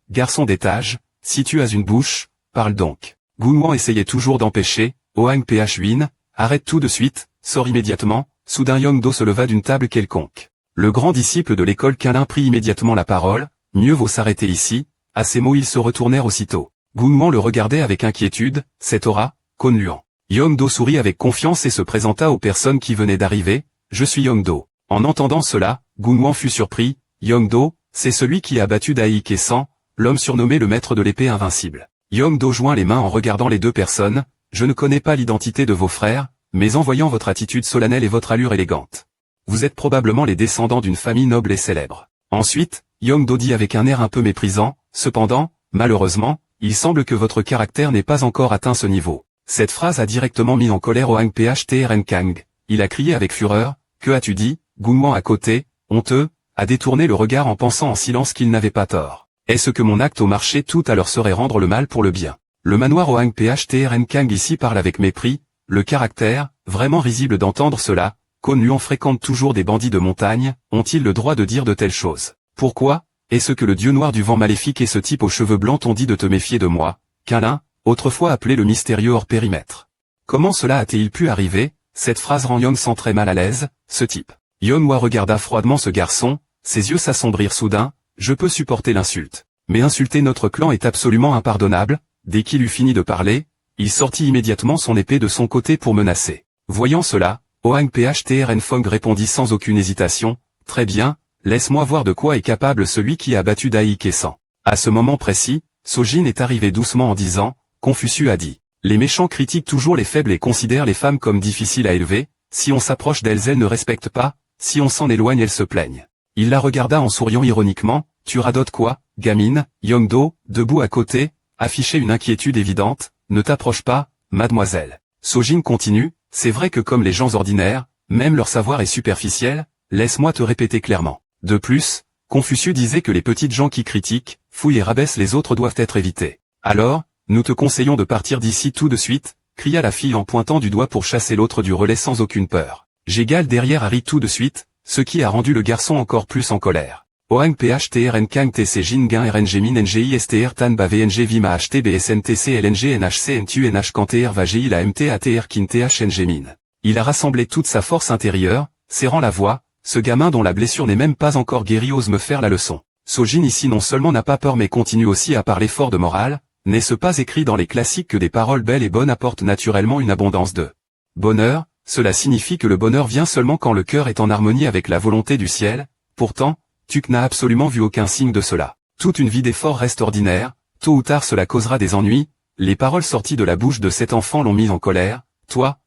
garçon d'étage, si tu as une bouche, parle donc. Gunwan essayait toujours d'empêcher, Oang Phuin, arrête tout de suite, sors immédiatement, soudain Yongdo se leva d'une table quelconque. Le grand disciple de l'école Kalin prit immédiatement la parole, mieux vaut s'arrêter ici, à ces mots ils se retournèrent aussitôt. Gunwan le regardait avec inquiétude, cette aura, Konluan. Yongdo sourit avec confiance et se présenta aux personnes qui venaient d'arriver, je suis Yongdo. En entendant cela, Gunwan fut surpris, Yongdo, c'est celui qui a battu Dai Kesan, l'homme surnommé le maître de l'épée invincible. Yongdo joint les mains en regardant les deux personnes, je ne connais pas l'identité de vos frères, mais en voyant votre attitude solennelle et votre allure élégante. Vous êtes probablement les descendants d'une famille noble et célèbre. Ensuite, Yongdo dit avec un air un peu méprisant, cependant, malheureusement, il semble que votre caractère n'ait pas encore atteint ce niveau. Cette phrase a directement mis en colère Oang Phtrn Kang. Il a crié avec fureur, que as-tu dit? Gunwan à côté, honteux, a détourné le regard en pensant en silence qu'il n'avait pas tort. Est-ce que mon acte au marché tout à l'heure serait rendre le mal pour le bien? Le manoir Oang Phtrn Kang ici parle avec mépris, le caractère, vraiment risible d'entendre cela, Konluan fréquente toujours des bandits de montagne, ont-ils le droit de dire de telles choses? Pourquoi? Est-ce que le dieu noir du vent maléfique et ce type aux cheveux blancs t'ont dit de te méfier de moi? Kalin, autrefois appelé le mystérieux hors périmètre. Comment cela a-t-il pu arriver? Cette phrase rend Young sent très mal à l'aise, ce type. Yeonhwa regarda froidement ce garçon, ses yeux s'assombrirent soudain, je peux supporter l'insulte. Mais insulter notre clan est absolument impardonnable, dès qu'il eut fini de parler, il sortit immédiatement son épée de son côté pour menacer. Voyant cela, Oang Phtrn Fong répondit sans aucune hésitation, très bien, laisse-moi voir de quoi est capable celui qui a battu Dai Kesan. À ce moment précis, Sojin est arrivé doucement en disant, Confucius a dit. Les méchants critiquent toujours les faibles et considèrent les femmes comme difficiles à élever, si on s'approche d'elles elles ne respectent pas, si on s'en éloigne elles se plaignent. Il la regarda en souriant ironiquement, tu radotes quoi, gamine, Yongdo, debout à côté, affichait une inquiétude évidente, ne t'approche pas, mademoiselle. Sojin continue, c'est vrai que comme les gens ordinaires, même leur savoir est superficiel, laisse-moi te répéter clairement. De plus, Confucius disait que les petites gens qui critiquent, fouillent et rabaissent les autres doivent être évités. Alors, nous te conseillons de partir d'ici tout de suite, cria la fille en pointant du doigt pour chasser l'autre du relais sans aucune peur. J'égale derrière Harry tout de suite, ce qui a rendu le garçon encore plus en colère. Oang PHTRN Kang TC Jingin RNG Min NGI STR Tan Ba VNG Vima HTBSNTC LNG NHC NTU NH KANTR VAGI la MTATR Kin TH NG Min. Il a rassemblé toute sa force intérieure, serrant la voix, ce gamin dont la blessure n'est même pas encore guérie ose me faire la leçon. Sojin ici non seulement n'a pas peur mais continue aussi à parler fort de morale, n'est-ce pas écrit dans les classiques que des paroles belles et bonnes apportent naturellement une abondance de bonheur, cela signifie que le bonheur vient seulement quand le cœur est en harmonie avec la volonté du ciel, pourtant, Tuk n'a absolument vu aucun signe de cela. Toute une vie d'effort reste ordinaire, tôt ou tard cela causera des ennuis, les paroles sorties de la bouche de cet enfant l'ont mis en colère, toi,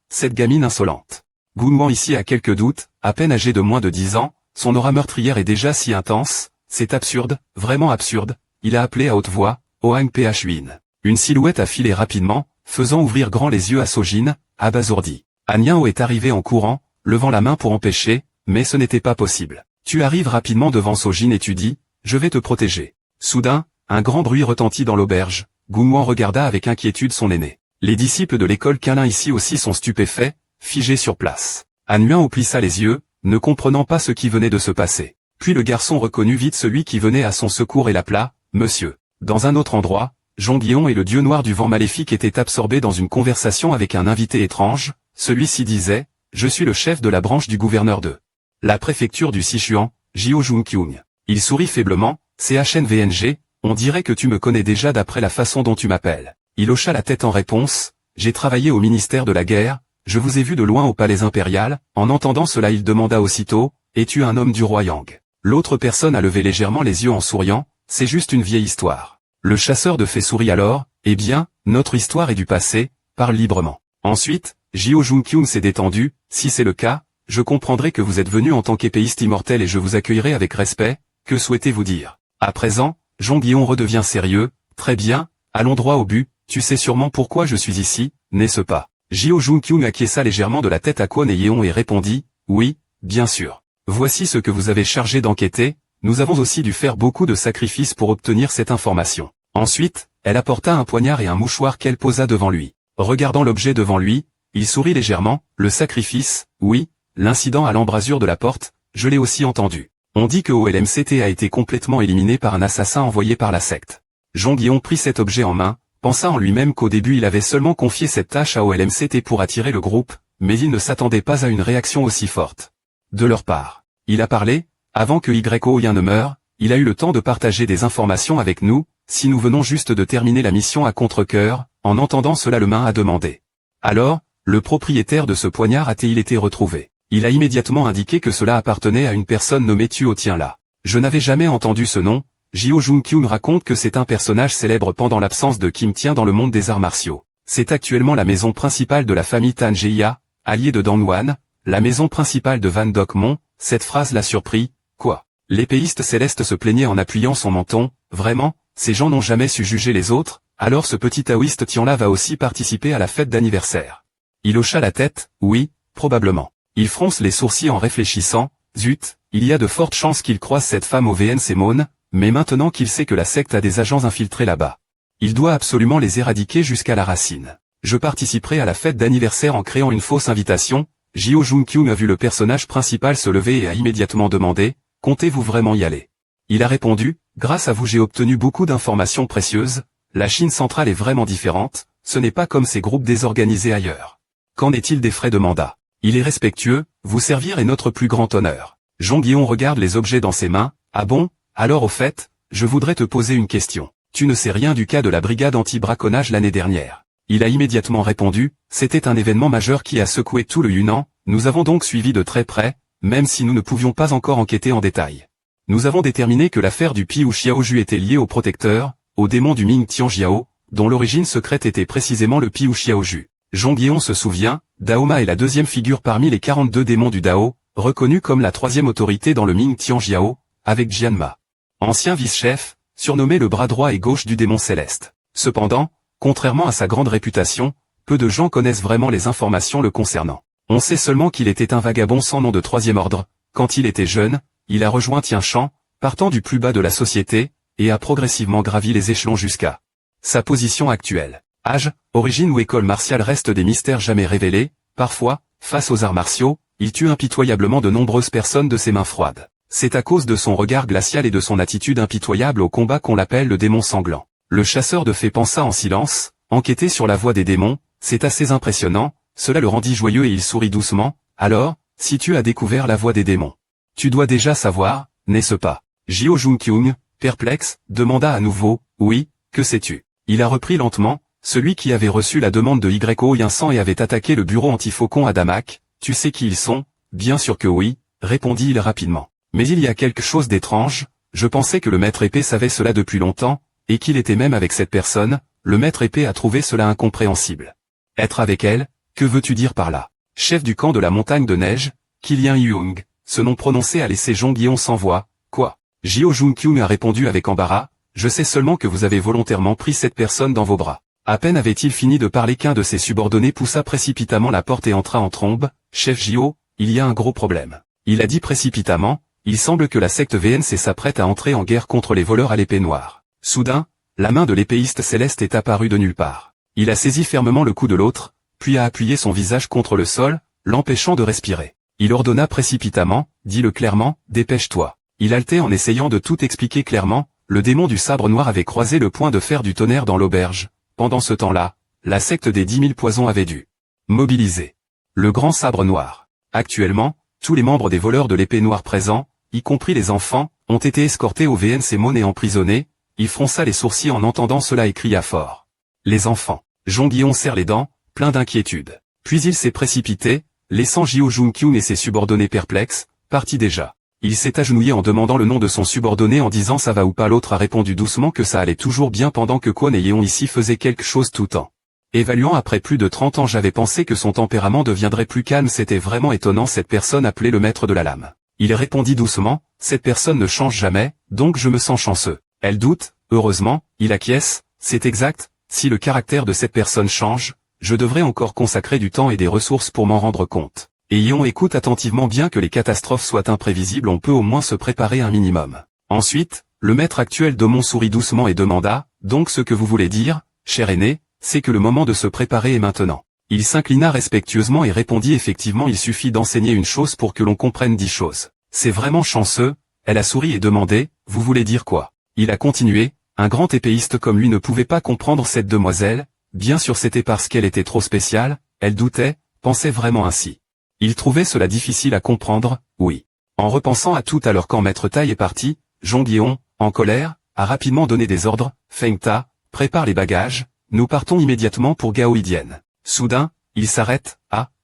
cette gamine insolente. Gunwan ici a quelques doutes, à peine âgé de moins de 10 ans, son aura meurtrière est déjà si intense, c'est absurde, vraiment absurde, il a appelé à haute voix, Oang Phuin. Une silhouette a filé rapidement, faisant ouvrir grand les yeux à Sojin, abasourdi. Han Yao est arrivé en courant, levant la main pour empêcher, mais ce n'était pas possible. Tu arrives rapidement devant Sojin et tu dis, je vais te protéger. Soudain, un grand bruit retentit dans l'auberge, Gunwan regarda avec inquiétude son aîné. Les disciples de l'école Câlin ici aussi sont stupéfaits, figés sur place. Han Yao plissa les yeux, ne comprenant pas ce qui venait de se passer. Puis le garçon reconnut vite celui qui venait à son secours et l'appela, monsieur. Dans un autre endroit, Zhongguion et le dieu noir du vent maléfique étaient absorbés dans une conversation avec un invité étrange, celui-ci disait, je suis le chef de la branche du gouverneur de la préfecture du Sichuan, Jiao Junqiong. Il sourit faiblement, CHNVNG, on dirait que tu me connais déjà d'après la façon dont tu m'appelles. Il hocha la tête en réponse, j'ai travaillé au ministère de la guerre, je vous ai vu de loin au palais impérial, en entendant cela il demanda aussitôt, es-tu un homme du roi Yang? L'autre personne a levé légèrement les yeux en souriant, c'est juste une vieille histoire. Le chasseur de fées sourit alors, eh bien, notre histoire est du passé, parle librement. Ensuite, Jiao Junqiong s'est détendu, si c'est le cas, je comprendrai que vous êtes venu en tant qu'épéiste immortel et je vous accueillerai avec respect, que souhaitez-vous dire? À présent, Zhongguion redevient sérieux, très bien, allons droit au but, tu sais sûrement pourquoi je suis ici, n'est-ce pas? Jiao Junqiong acquiesça légèrement de la tête à Kwon et Yeon et répondit, oui, bien sûr. Voici ce que vous avez chargé d'enquêter, nous avons aussi dû faire beaucoup de sacrifices pour obtenir cette information. Ensuite, elle apporta un poignard et un mouchoir qu'elle posa devant lui. Regardant l'objet devant lui, il sourit légèrement, le sacrifice, oui, l'incident à l'embrasure de la porte, je l'ai aussi entendu. On dit que OLMCT a été complètement éliminé par un assassin envoyé par la secte. Zhongguion prit cet objet en main, pensa en lui-même qu'au début il avait seulement confié cette tâche à OLMCT pour attirer le groupe, mais il ne s'attendait pas à une réaction aussi forte. De leur part. Il a parlé, avant que YO ne meure, il a eu le temps de partager des informations avec nous, si nous venons juste de terminer la mission à contre-cœur, en entendant cela le main a demandé. Alors, le propriétaire de ce poignard a-t-il été retrouvé? Il a immédiatement indiqué que cela appartenait à une personne nommée Tuo Tien-La. Je n'avais jamais entendu ce nom, Jiao Junqiong raconte que c'est un personnage célèbre pendant l'absence de Kim Tien dans le monde des arts martiaux. C'est actuellement la maison principale de la famille Tan Jia, alliée de Dongwan, la maison principale de Van Doc Mon, cette phrase l'a surpris, quoi? L'épéiste céleste se plaignait en appuyant son menton, vraiment, ces gens n'ont jamais su juger les autres, alors ce petit taoïste Tian-La va aussi participer à la fête d'anniversaire. Il hocha la tête, oui, probablement. Il fronce les sourcils en réfléchissant, zut, il y a de fortes chances qu'il croise cette femme au VNC Mon, mais maintenant qu'il sait que la secte a des agents infiltrés là-bas. Il doit absolument les éradiquer jusqu'à la racine. Je participerai à la fête d'anniversaire en créant une fausse invitation. Jiao Junqiong a vu le personnage principal se lever et a immédiatement demandé, comptez-vous vraiment y aller? Il a répondu, grâce à vous j'ai obtenu beaucoup d'informations précieuses, la Chine centrale est vraiment différente, ce n'est pas comme ces groupes désorganisés ailleurs. Qu'en est-il des frais de mandat? Il est respectueux, vous servir est notre plus grand honneur. Zhongguion regarde les objets dans ses mains, ah bon, alors au fait, je voudrais te poser une question. Tu ne sais rien du cas de la brigade anti-braconnage l'année dernière. Il a immédiatement répondu, c'était un événement majeur qui a secoué tout le Yunnan, nous avons donc suivi de très près, même si nous ne pouvions pas encore enquêter en détail. Nous avons déterminé que l'affaire du Piu Xiaoju était liée au protecteur, au démon du Ming Tianjiao, dont l'origine secrète était précisément le Piu Xiaoju. Zhongyeon se souvient, Daoma est la deuxième figure parmi les 42 démons du Dao, reconnue comme la troisième autorité dans le Ming Tianjiao, avec Jianma. Ancien vice-chef, surnommé le bras droit et gauche du démon céleste. Cependant, contrairement à sa grande réputation, peu de gens connaissent vraiment les informations le concernant. On sait seulement qu'il était un vagabond sans nom de troisième ordre. Quand il était jeune, il a rejoint Tianshan, partant du plus bas de la société, et a progressivement gravi les échelons jusqu'à sa position actuelle. Âge, origine ou école martiale restent des mystères jamais révélés. Parfois, face aux arts martiaux, il tue impitoyablement de nombreuses personnes de ses mains froides. C'est à cause de son regard glacial et de son attitude impitoyable au combat qu'on l'appelle le démon sanglant. Le chasseur de fées pensa en silence, enquêter sur la voie des démons, c'est assez impressionnant, cela le rendit joyeux et il sourit doucement. Alors, si tu as découvert la voie des démons, tu dois déjà savoir, n'est-ce pas? Jio Jung-kyung, perplexe, demanda à nouveau, oui, que sais-tu? Il a repris lentement, celui qui avait reçu la demande de Yo Yinsan et avait attaqué le bureau anti-faucon à Damak, tu sais qui ils sont? Bien sûr que oui, répondit-il rapidement. Mais il y a quelque chose d'étrange, je pensais que le maître épée savait cela depuis longtemps, et qu'il était même avec cette personne, le maître épée a trouvé cela incompréhensible. Être avec elle, que veux-tu dire par là? Chef du camp de la montagne de neige, Kilian Young, ce nom prononcé a laissé Zhongyeon sans voix. Quoi? Jio Jung-kyung a répondu avec embarras, je sais seulement que vous avez volontairement pris cette personne dans vos bras. À peine avait-il fini de parler qu'un de ses subordonnés poussa précipitamment la porte et entra en trombe. Chef Jio, il y a un gros problème. Il a dit précipitamment, il semble que la secte VNC s'apprête à entrer en guerre contre les voleurs à l'épée noire. Soudain, la main de l'épéiste céleste est apparue de nulle part. Il a saisi fermement le cou de l'autre, puis a appuyé son visage contre le sol, l'empêchant de respirer. Il ordonna précipitamment, dis-le clairement, dépêche-toi. Il haletait en essayant de tout expliquer clairement, le démon du sabre noir avait croisé le point de fer du tonnerre dans l'auberge. Pendant ce temps-là, la secte des 10 000 poisons avait dû mobiliser le grand sabre noir. Actuellement, tous les membres des voleurs de l'épée noire présents, y compris les enfants, ont été escortés au VNC Mon et emprisonnés. Il fronça les sourcils en entendant cela et cria fort. Les enfants. Zhongyeon serre les dents, plein d'inquiétude. Puis il s'est précipité, laissant Jio Jung-kyung et ses subordonnés perplexes, partis déjà. Il s'est agenouillé en demandant le nom de son subordonné en disant ça va ou pas. L'autre a répondu doucement que ça allait toujours bien pendant que Kwon et Yeon ici faisaient quelque chose tout temps. Évaluant après plus de 30 ans, j'avais pensé que son tempérament deviendrait plus calme. C'était vraiment étonnant. Cette personne appelée le maître de la lame. Il répondit doucement, cette personne ne change jamais, donc je me sens chanceux. Elle doute, heureusement, il acquiesce, c'est exact, si le caractère de cette personne change, je devrais encore consacrer du temps et des ressources pour m'en rendre compte. Et Yeon écoute attentivement. Bien que les catastrophes soient imprévisibles, on peut au moins se préparer un minimum. Ensuite, le maître actuel d'Aumont sourit doucement et demanda, donc ce que vous voulez dire, cher aîné, c'est que le moment de se préparer est maintenant. Il s'inclina respectueusement et répondit effectivement il suffit d'enseigner une chose pour que l'on comprenne 10 choses. C'est vraiment chanceux, elle a souri et demandé, vous voulez dire quoi? Il a continué, un grand épéiste comme lui ne pouvait pas comprendre cette demoiselle, bien sûr c'était parce qu'elle était trop spéciale, elle doutait, pensait vraiment ainsi. Il trouvait cela difficile à comprendre, oui. En repensant à tout à l'heure quand Maître Tai est parti, Zhongyeon, en colère, a rapidement donné des ordres, Feng Ta, prépare les bagages, nous partons immédiatement pour Gaoïdienne. Soudain, il s'arrête,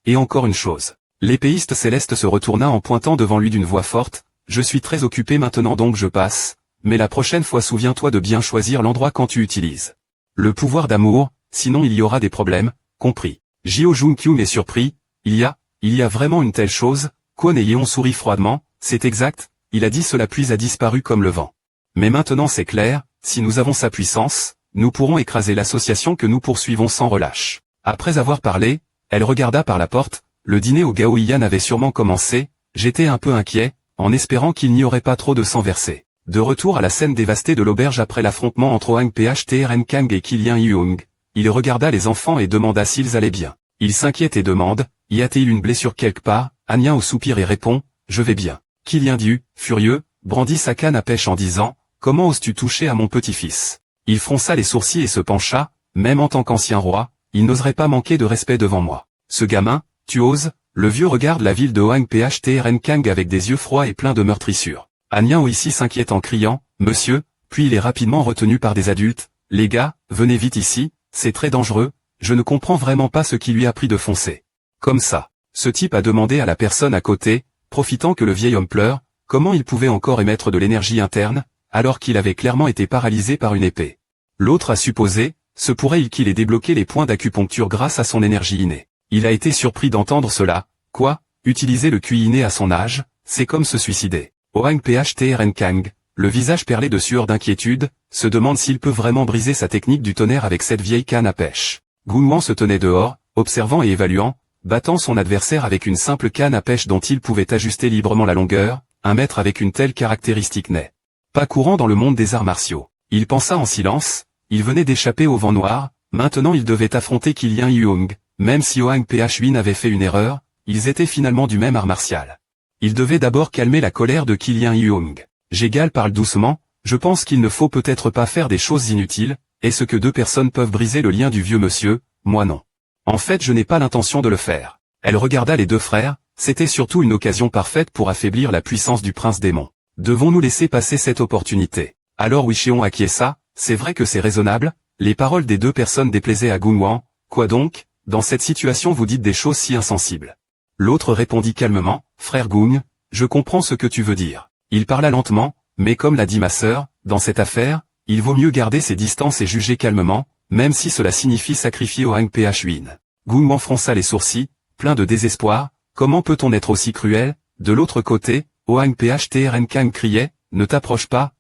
et encore une chose. L'épéiste céleste se retourna en pointant devant lui d'une voix forte, je suis très occupé maintenant donc je passe, mais la prochaine fois souviens-toi de bien choisir l'endroit quand tu utilises le pouvoir d'amour, sinon il y aura des problèmes, compris. Jio Jung-kyung est surpris, il y a vraiment une telle chose, Kwon et Yeon sourit froidement, c'est exact, il a dit cela puis a disparu comme le vent. Mais maintenant c'est clair, si nous avons sa puissance, nous pourrons écraser l'association que nous poursuivons sans relâche. Après avoir parlé, elle regarda par la porte, le dîner au Gaoïan avait sûrement commencé, j'étais un peu inquiet, en espérant qu'il n'y aurait pas trop de sang versé. De retour à la scène dévastée de l'auberge après l'affrontement entre Hwang Phtrn Kang et Kilian Young, il regarda les enfants et demanda s'ils allaient bien. Il s'inquiète et demande, y a-t-il une blessure quelque part? Anya au soupir et répond, je vais bien. Kilian Du, furieux, brandit sa canne à pêche en disant, comment oses-tu toucher à mon petit-fils? Il fronça les sourcils et se pencha, même en tant qu'ancien roi, il n'oserait pas manquer de respect devant moi. Ce gamin, tu oses? Le vieux regarde la ville de Hwang Phtrn Kang avec des yeux froids et pleins de meurtrissures. Anya ici s'inquiète en criant, monsieur, puis il est rapidement retenu par des adultes, les gars, venez vite ici, c'est très dangereux, je ne comprends vraiment pas ce qui lui a pris de foncer. Comme ça, ce type a demandé à la personne à côté, profitant que le vieil homme pleure, comment il pouvait encore émettre de l'énergie interne, alors qu'il avait clairement été paralysé par une épée. L'autre a supposé, Se pourrait-il qu'il ait débloqué les points d'acupuncture grâce à son énergie innée? Il a été surpris d'entendre cela. Quoi? Utiliser le QI inné à son âge, c'est comme se suicider. Oang Phtrn Kang, le visage perlé de sueur d'inquiétude, se demande s'il peut vraiment briser sa technique du tonnerre avec cette vieille canne à pêche. Gunwan se tenait dehors, observant et évaluant, battant son adversaire avec une simple canne à pêche dont il pouvait ajuster librement la longueur. Un maître avec une telle caractéristique n'est pas courant dans le monde des arts martiaux. Il pensa en silence, il venait d'échapper au vent noir, maintenant il devait affronter Qilian Yuong. Même si Oang Phuin avait fait une erreur, ils étaient finalement du même art martial. Il devait d'abord calmer la colère de Qilian Yuong. Jégal parle doucement, je pense qu'il ne faut peut-être pas faire des choses inutiles, est-ce que deux personnes peuvent briser le lien du vieux monsieur? Moi non. En fait je n'ai pas l'intention de le faire. Elle regarda les deux frères, c'était surtout une occasion parfaite pour affaiblir la puissance du prince démon. Devons-nous laisser passer cette opportunité? Alors Wishéon acquiesça, c'est vrai que c'est raisonnable, les paroles des deux personnes déplaisaient à Gunwan, quoi donc? Dans cette situation vous dites des choses si insensibles. L'autre répondit calmement, frère Gung, je comprends ce que tu veux dire. Il parla lentement, mais comme l'a dit ma sœur, dans cette affaire, il vaut mieux garder ses distances et juger calmement, même si cela signifie sacrifier Oang Phuin. Gunwan fronça les sourcils, plein de désespoir, comment peut-on être aussi cruel? De l'autre côté, Oang Phtrn Kang criait, ne t'approche pas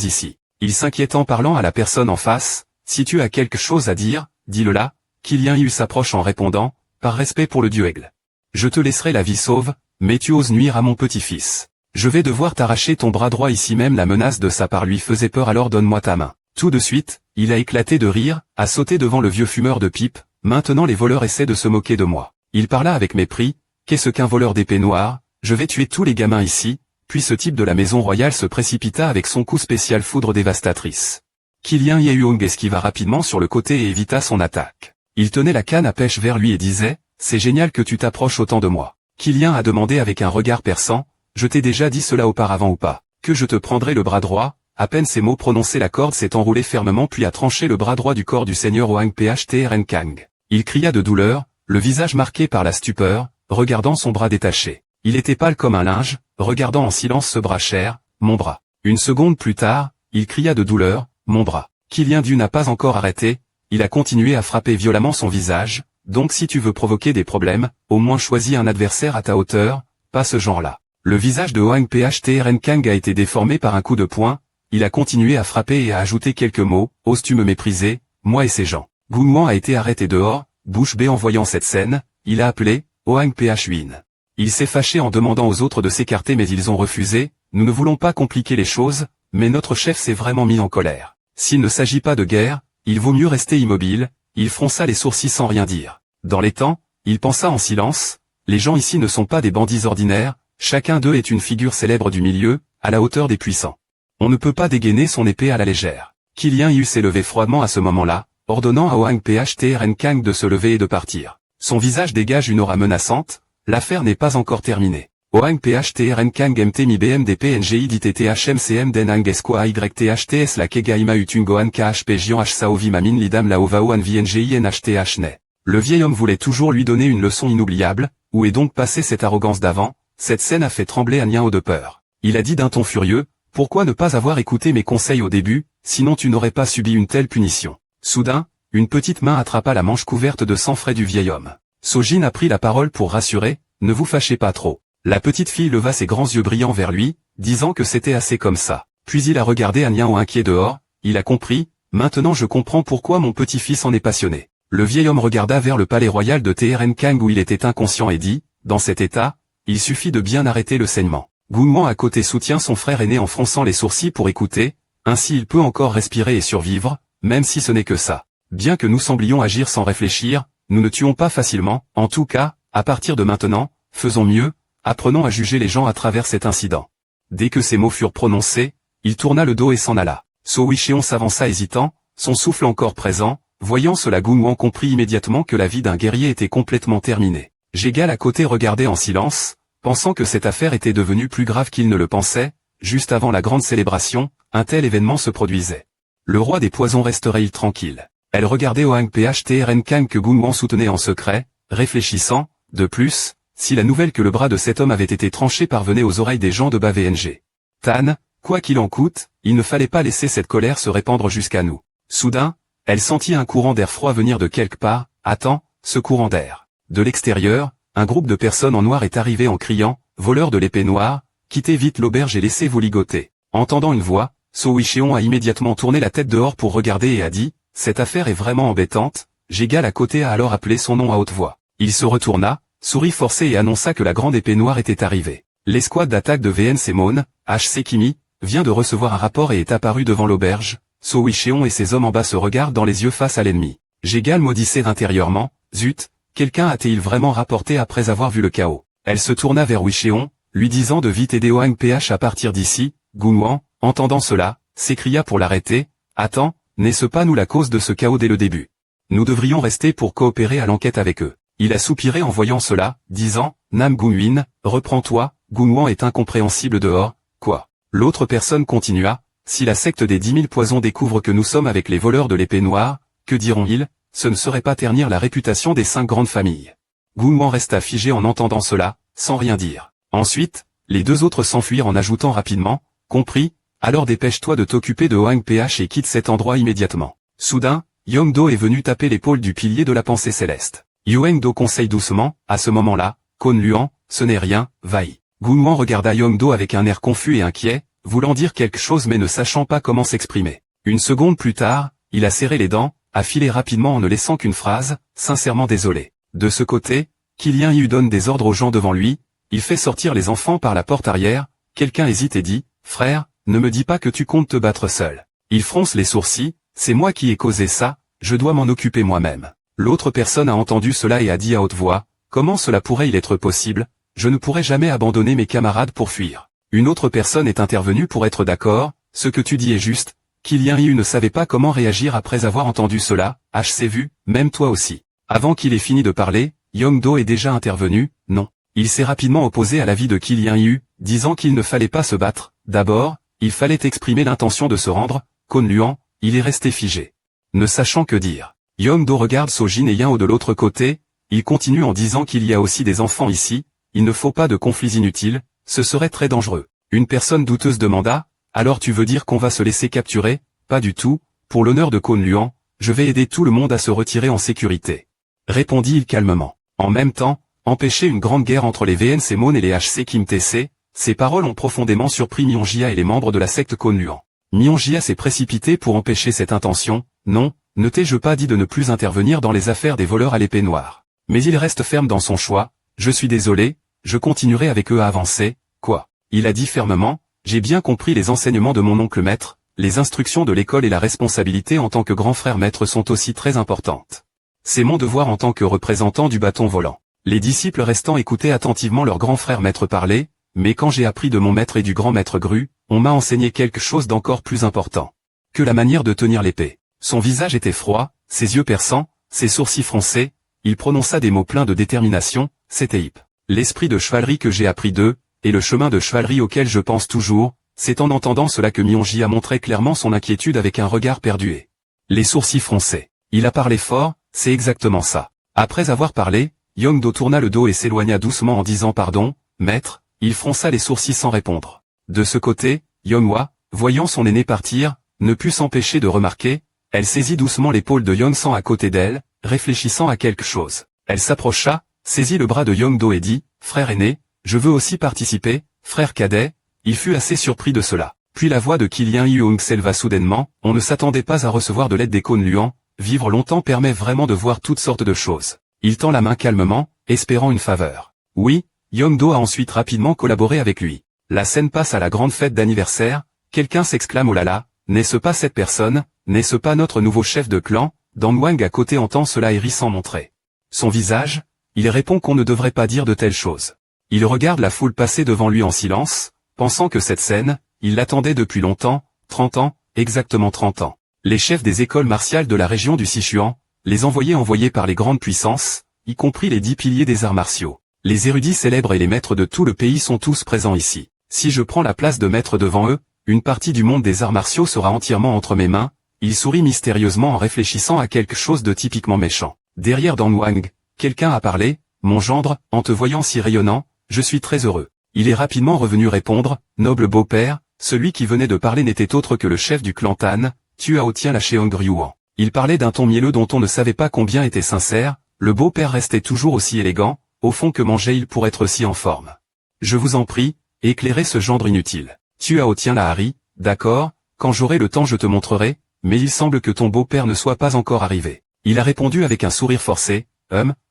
ici. Il s'inquiète en parlant à la personne en face, si tu as quelque chose à dire, dis-le là. Qilian Yu s'approche en répondant, par respect pour le dieu aigle. Je te laisserai la vie sauve, mais tu oses nuire à mon petit-fils. Je vais devoir t'arracher ton bras droit ici même. La menace de sa part lui faisait peur, alors donne-moi ta main. Tout de suite, il a éclaté de rire, a sauté devant le vieux fumeur de pipe, maintenant les voleurs essaient de se moquer de moi. Il parla avec mépris, qu'est-ce qu'un voleur d'épée noire? Je vais tuer tous les gamins ici, puis ce type de la maison royale se précipita avec son coup spécial foudre dévastatrice. Qilian Yuong esquiva rapidement sur le côté et évita son attaque. Il tenait la canne à pêche vers lui et disait, c'est génial que tu t'approches autant de moi. Qilian a demandé avec un regard perçant, je t'ai déjà dit cela auparavant ou pas, que je te prendrai le bras droit? À peine ces mots prononcés, la corde s'est enroulée fermement puis a tranché le bras droit du corps du seigneur Oang Phtrn Kang. Il cria de douleur, le visage marqué par la stupeur, regardant son bras détaché. Il était pâle comme un linge, regardant en silence ce bras cher, mon bras. Une seconde plus tard, il cria de douleur, mon bras. Qilian Yu n'a pas encore arrêté, il a continué à frapper violemment son visage, donc si tu veux provoquer des problèmes, au moins choisis un adversaire à ta hauteur, pas ce genre-là. Le visage de Oang Phtrn Kang a été déformé par un coup de poing, il a continué à frapper et à ajouter quelques mots, oses-tu me mépriser, moi et ces gens. Gunwan a été arrêté dehors, bouche bée en voyant cette scène, il a appelé, Oang Phuin. Il s'est fâché en demandant aux autres de s'écarter mais ils ont refusé, nous ne voulons pas compliquer les choses, mais notre chef s'est vraiment mis en colère. S'il ne s'agit pas de guerre, il vaut mieux rester immobile, il fronça les sourcils sans rien dire. Dans les temps, il pensa en silence, les gens ici ne sont pas des bandits ordinaires, chacun d'eux est une figure célèbre du milieu, à la hauteur des puissants. On ne peut pas dégainer son épée à la légère. Qilian Yu s'est levé froidement à ce moment-là, ordonnant à Oang Phtrn Kang de se lever et de partir. Son visage dégage une aura menaçante, l'affaire n'est pas encore terminée. Oang Phtrn Kang mt mi bmd pngi dit thmcm denang esqua ythts la kegaima utungoan khp jian h saovi mamin lidam la ovao an vngi nhth ne. Le vieil homme voulait toujours lui donner une leçon inoubliable, où est donc passée cette arrogance d'avant? Cette scène a fait trembler An Yao de peur. Il a dit d'un ton furieux, pourquoi ne pas avoir écouté mes conseils au début, sinon tu n'aurais pas subi une telle punition. Soudain, une petite main attrapa la manche couverte de sang frais du vieil homme. Sojin a pris la parole pour rassurer, ne vous fâchez pas trop. La petite fille leva ses grands yeux brillants vers lui, disant que c'était assez comme ça. Puis il a regardé An Yao inquiet dehors, il a compris, maintenant je comprends pourquoi mon petit-fils en est passionné. Le vieil homme regarda vers le palais royal de Trn Kang où il était inconscient et dit, dans cet état, il suffit de bien arrêter le saignement. Gunwan à côté soutient son frère aîné en fronçant les sourcils pour écouter, ainsi il peut encore respirer et survivre, même si ce n'est que ça. Bien que nous semblions agir sans réfléchir, nous ne tuons pas facilement, en tout cas, à partir de maintenant, faisons mieux, apprenons à juger les gens à travers cet incident. Dès que ces mots furent prononcés, il tourna le dos et s'en alla. So Wishéon s'avança hésitant, son souffle encore présent, voyant cela Gunwan comprit immédiatement que la vie d'un guerrier était complètement terminée. Jégal à côté regardait en silence, pensant que cette affaire était devenue plus grave qu'il ne le pensait, juste avant la grande célébration, un tel événement se produisait. Le roi des poisons resterait-il tranquille? Elle regardait Oang Phtrn Kang que Gunwan soutenait en secret, réfléchissant, de plus, si la nouvelle que le bras de cet homme avait été tranché parvenait aux oreilles des gens de BVNG. Tan, quoi qu'il en coûte, il ne fallait pas laisser cette colère se répandre jusqu'à nous. Soudain, Elle sentit un courant d'air froid venir de quelque part. Attends, ce courant d'air. De l'extérieur, un groupe de personnes en noir est arrivé en criant, voleurs de l'épée noire, quittez vite l'auberge et laissez-vous ligoter. Entendant une voix, So Wishéon a immédiatement tourné la tête dehors pour regarder et a dit, cette affaire est vraiment embêtante. Jégal à côté a alors appelé son nom à haute voix. Il se retourna, sourit forcé et annonça que la grande épée noire était arrivée. L'escouade d'attaque de VN Mon, HC Kimi, vient de recevoir un rapport et est apparu devant l'auberge. So Wishéon et ses hommes en bas se regardent dans les yeux face à l'ennemi. Jégal maudissait intérieurement, zut, quelqu'un a-t-il vraiment rapporté après avoir vu le chaos. Elle se tourna vers Wishéon, lui disant de vite aider Hoang PH à partir d'ici. Gunwan, entendant cela, s'écria pour l'arrêter, attends, n'est-ce pas nous la cause de ce chaos dès le début? Nous devrions rester pour coopérer à l'enquête avec eux. Il a soupiré en voyant cela, disant, Nam Gunwin, reprends-toi, Gunwan est incompréhensible dehors, quoi? L'autre personne continua, si la secte des 10 000 poisons découvre que nous sommes avec les voleurs de l'épée noire, que diront-ils? Ce ne serait pas ternir la réputation des 5 grandes familles. Gunwan resta figé en entendant cela, sans rien dire. Ensuite, les 2 autres s'enfuirent en ajoutant rapidement, compris, alors dépêche-toi de t'occuper de Hoang PH et quitte cet endroit immédiatement. Soudain, Yongdo est venu taper l'épaule du pilier de la pensée céleste. Yongdo conseille doucement, à ce moment-là, Kon Luan, ce n'est rien, vaille. Gunwan regarda Yongdo avec un air confus et inquiet, voulant dire quelque chose mais ne sachant pas comment s'exprimer. Une seconde plus tard, il a serré les dents, a filé rapidement en ne laissant qu'une phrase, sincèrement désolé. De ce côté, Killian Yu donne des ordres aux gens devant lui, il fait sortir les enfants par la porte arrière, quelqu'un hésite et dit, frère, ne me dis pas que tu comptes te battre seul. Il fronce les sourcils, c'est moi qui ai causé ça, je dois m'en occuper moi-même. L'autre personne a entendu cela et a dit à haute voix, comment cela pourrait-il être possible, je ne pourrai jamais abandonner mes camarades pour fuir. Une autre personne est intervenue pour être d'accord, ce que tu dis est juste, Killian Yu ne savait pas comment réagir après avoir entendu cela, HC vu, même toi aussi. Avant qu'il ait fini de parler, Yongdo est déjà intervenu, non. Il s'est rapidement opposé à l'avis de Killian Yu, disant qu'il ne fallait pas se battre, d'abord, il fallait exprimer l'intention de se rendre, Kon Luan, il est resté figé. Ne sachant que dire. Yongdo regarde Sojin et Yao de l'autre côté, il continue en disant qu'il y a aussi des enfants ici, il ne faut pas de conflits inutiles, ce serait très dangereux. Une personne douteuse demanda, alors tu veux dire qu'on va se laisser capturer? Pas du tout, pour l'honneur de Kon Luan, je vais aider tout le monde à se retirer en sécurité. Répondit-il calmement. En même temps, empêcher une grande guerre entre les VN Mon et les HC Kim TC, ces paroles ont profondément surpris Myonjia et les membres de la secte Kon Luan. Myonjia s'est précipité pour empêcher cette intention, non, ne t'ai-je pas dit de ne plus intervenir dans les affaires des voleurs à l'épée noire. Mais il reste ferme dans son choix, je suis désolé, je continuerai avec eux à avancer, quoi. Il a dit fermement, j'ai bien compris les enseignements de mon oncle maître, les instructions de l'école et la responsabilité en tant que grand frère maître sont aussi très importantes. C'est mon devoir en tant que représentant du bâton volant. Les disciples restants écoutaient attentivement leur grand frère maître parler, mais quand j'ai appris de mon maître et du grand maître Gru, on m'a enseigné quelque chose d'encore plus important. Que la manière de tenir l'épée. Son visage était froid, ses yeux perçants, ses sourcils froncés, il prononça des mots pleins de détermination, c'était Hip. L'esprit de chevalerie que j'ai appris d'eux, et le chemin de chevalerie auquel je pense toujours, c'est en entendant cela que Myonji a montré clairement son inquiétude avec un regard perdu et les sourcils froncés. Il a parlé fort, c'est exactement ça. Après avoir parlé, Yongdo tourna le dos et s'éloigna doucement en disant pardon, maître, il fronça les sourcils sans répondre. De ce côté, Yonghwa, voyant son aîné partir, ne put s'empêcher de remarquer, elle saisit doucement l'épaule de Yongsan à côté d'elle, réfléchissant à quelque chose. Elle s'approcha, saisit le bras de Yongdo et dit, frère aîné, je veux aussi participer, frère cadet, il fut assez surpris de cela. Puis la voix de Killian Yu s'éleva soudainement, on ne s'attendait pas à recevoir de l'aide des Kon Luan, vivre longtemps permet vraiment de voir toutes sortes de choses. Il tend la main calmement, espérant une faveur. Oui, Yongdo a ensuite rapidement collaboré avec lui. La scène passe à la grande fête d'anniversaire, quelqu'un s'exclame oh là là, n'est-ce pas cette personne, n'est-ce pas notre nouveau chef de clan, Dang Wang à côté entend cela et rit sans montrer son visage, il répond qu'on ne devrait pas dire de telles choses. Il regarde la foule passer devant lui en silence, pensant que cette scène, il l'attendait depuis longtemps, 30 ans, exactement 30 ans. Les chefs des écoles martiales de la région du Sichuan, les envoyés par les grandes puissances, y compris les 10 piliers des arts martiaux. Les érudits célèbres et les maîtres de tout le pays sont tous présents ici. Si je prends la place de maître devant eux, une partie du monde des arts martiaux sera entièrement entre mes mains. Il sourit mystérieusement en réfléchissant à quelque chose de typiquement méchant. Derrière Dang Wang, quelqu'un a parlé, mon gendre, en te voyant si rayonnant, je suis très heureux. Il est rapidement revenu répondre, noble beau-père, celui qui venait de parler n'était autre que le chef du clan Tan, Tuao Tien la Cheong Ryuan. Il parlait d'un ton mielleux dont on ne savait pas combien était sincère, le beau-père restait toujours aussi élégant, au fond que mangeait-il pour être si en forme. Je vous en prie, éclairez ce gendre inutile. Tuao tiens là Harry, d'accord, quand j'aurai le temps je te montrerai, mais il semble que ton beau-père ne soit pas encore arrivé. Il a répondu avec un sourire forcé,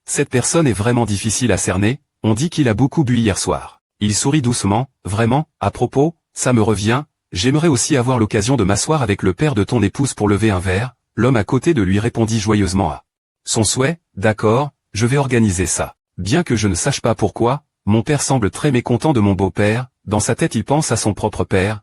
cette personne est vraiment difficile à cerner, on dit qu'il a beaucoup bu hier soir. Il sourit doucement, vraiment, à propos, ça me revient, j'aimerais aussi avoir l'occasion de m'asseoir avec le père de ton épouse pour lever un verre, l'homme à côté de lui répondit joyeusement à son souhait, d'accord, je vais organiser ça. Bien que je ne sache pas pourquoi, mon père semble très mécontent de mon beau-père, dans sa tête il pense à son propre père,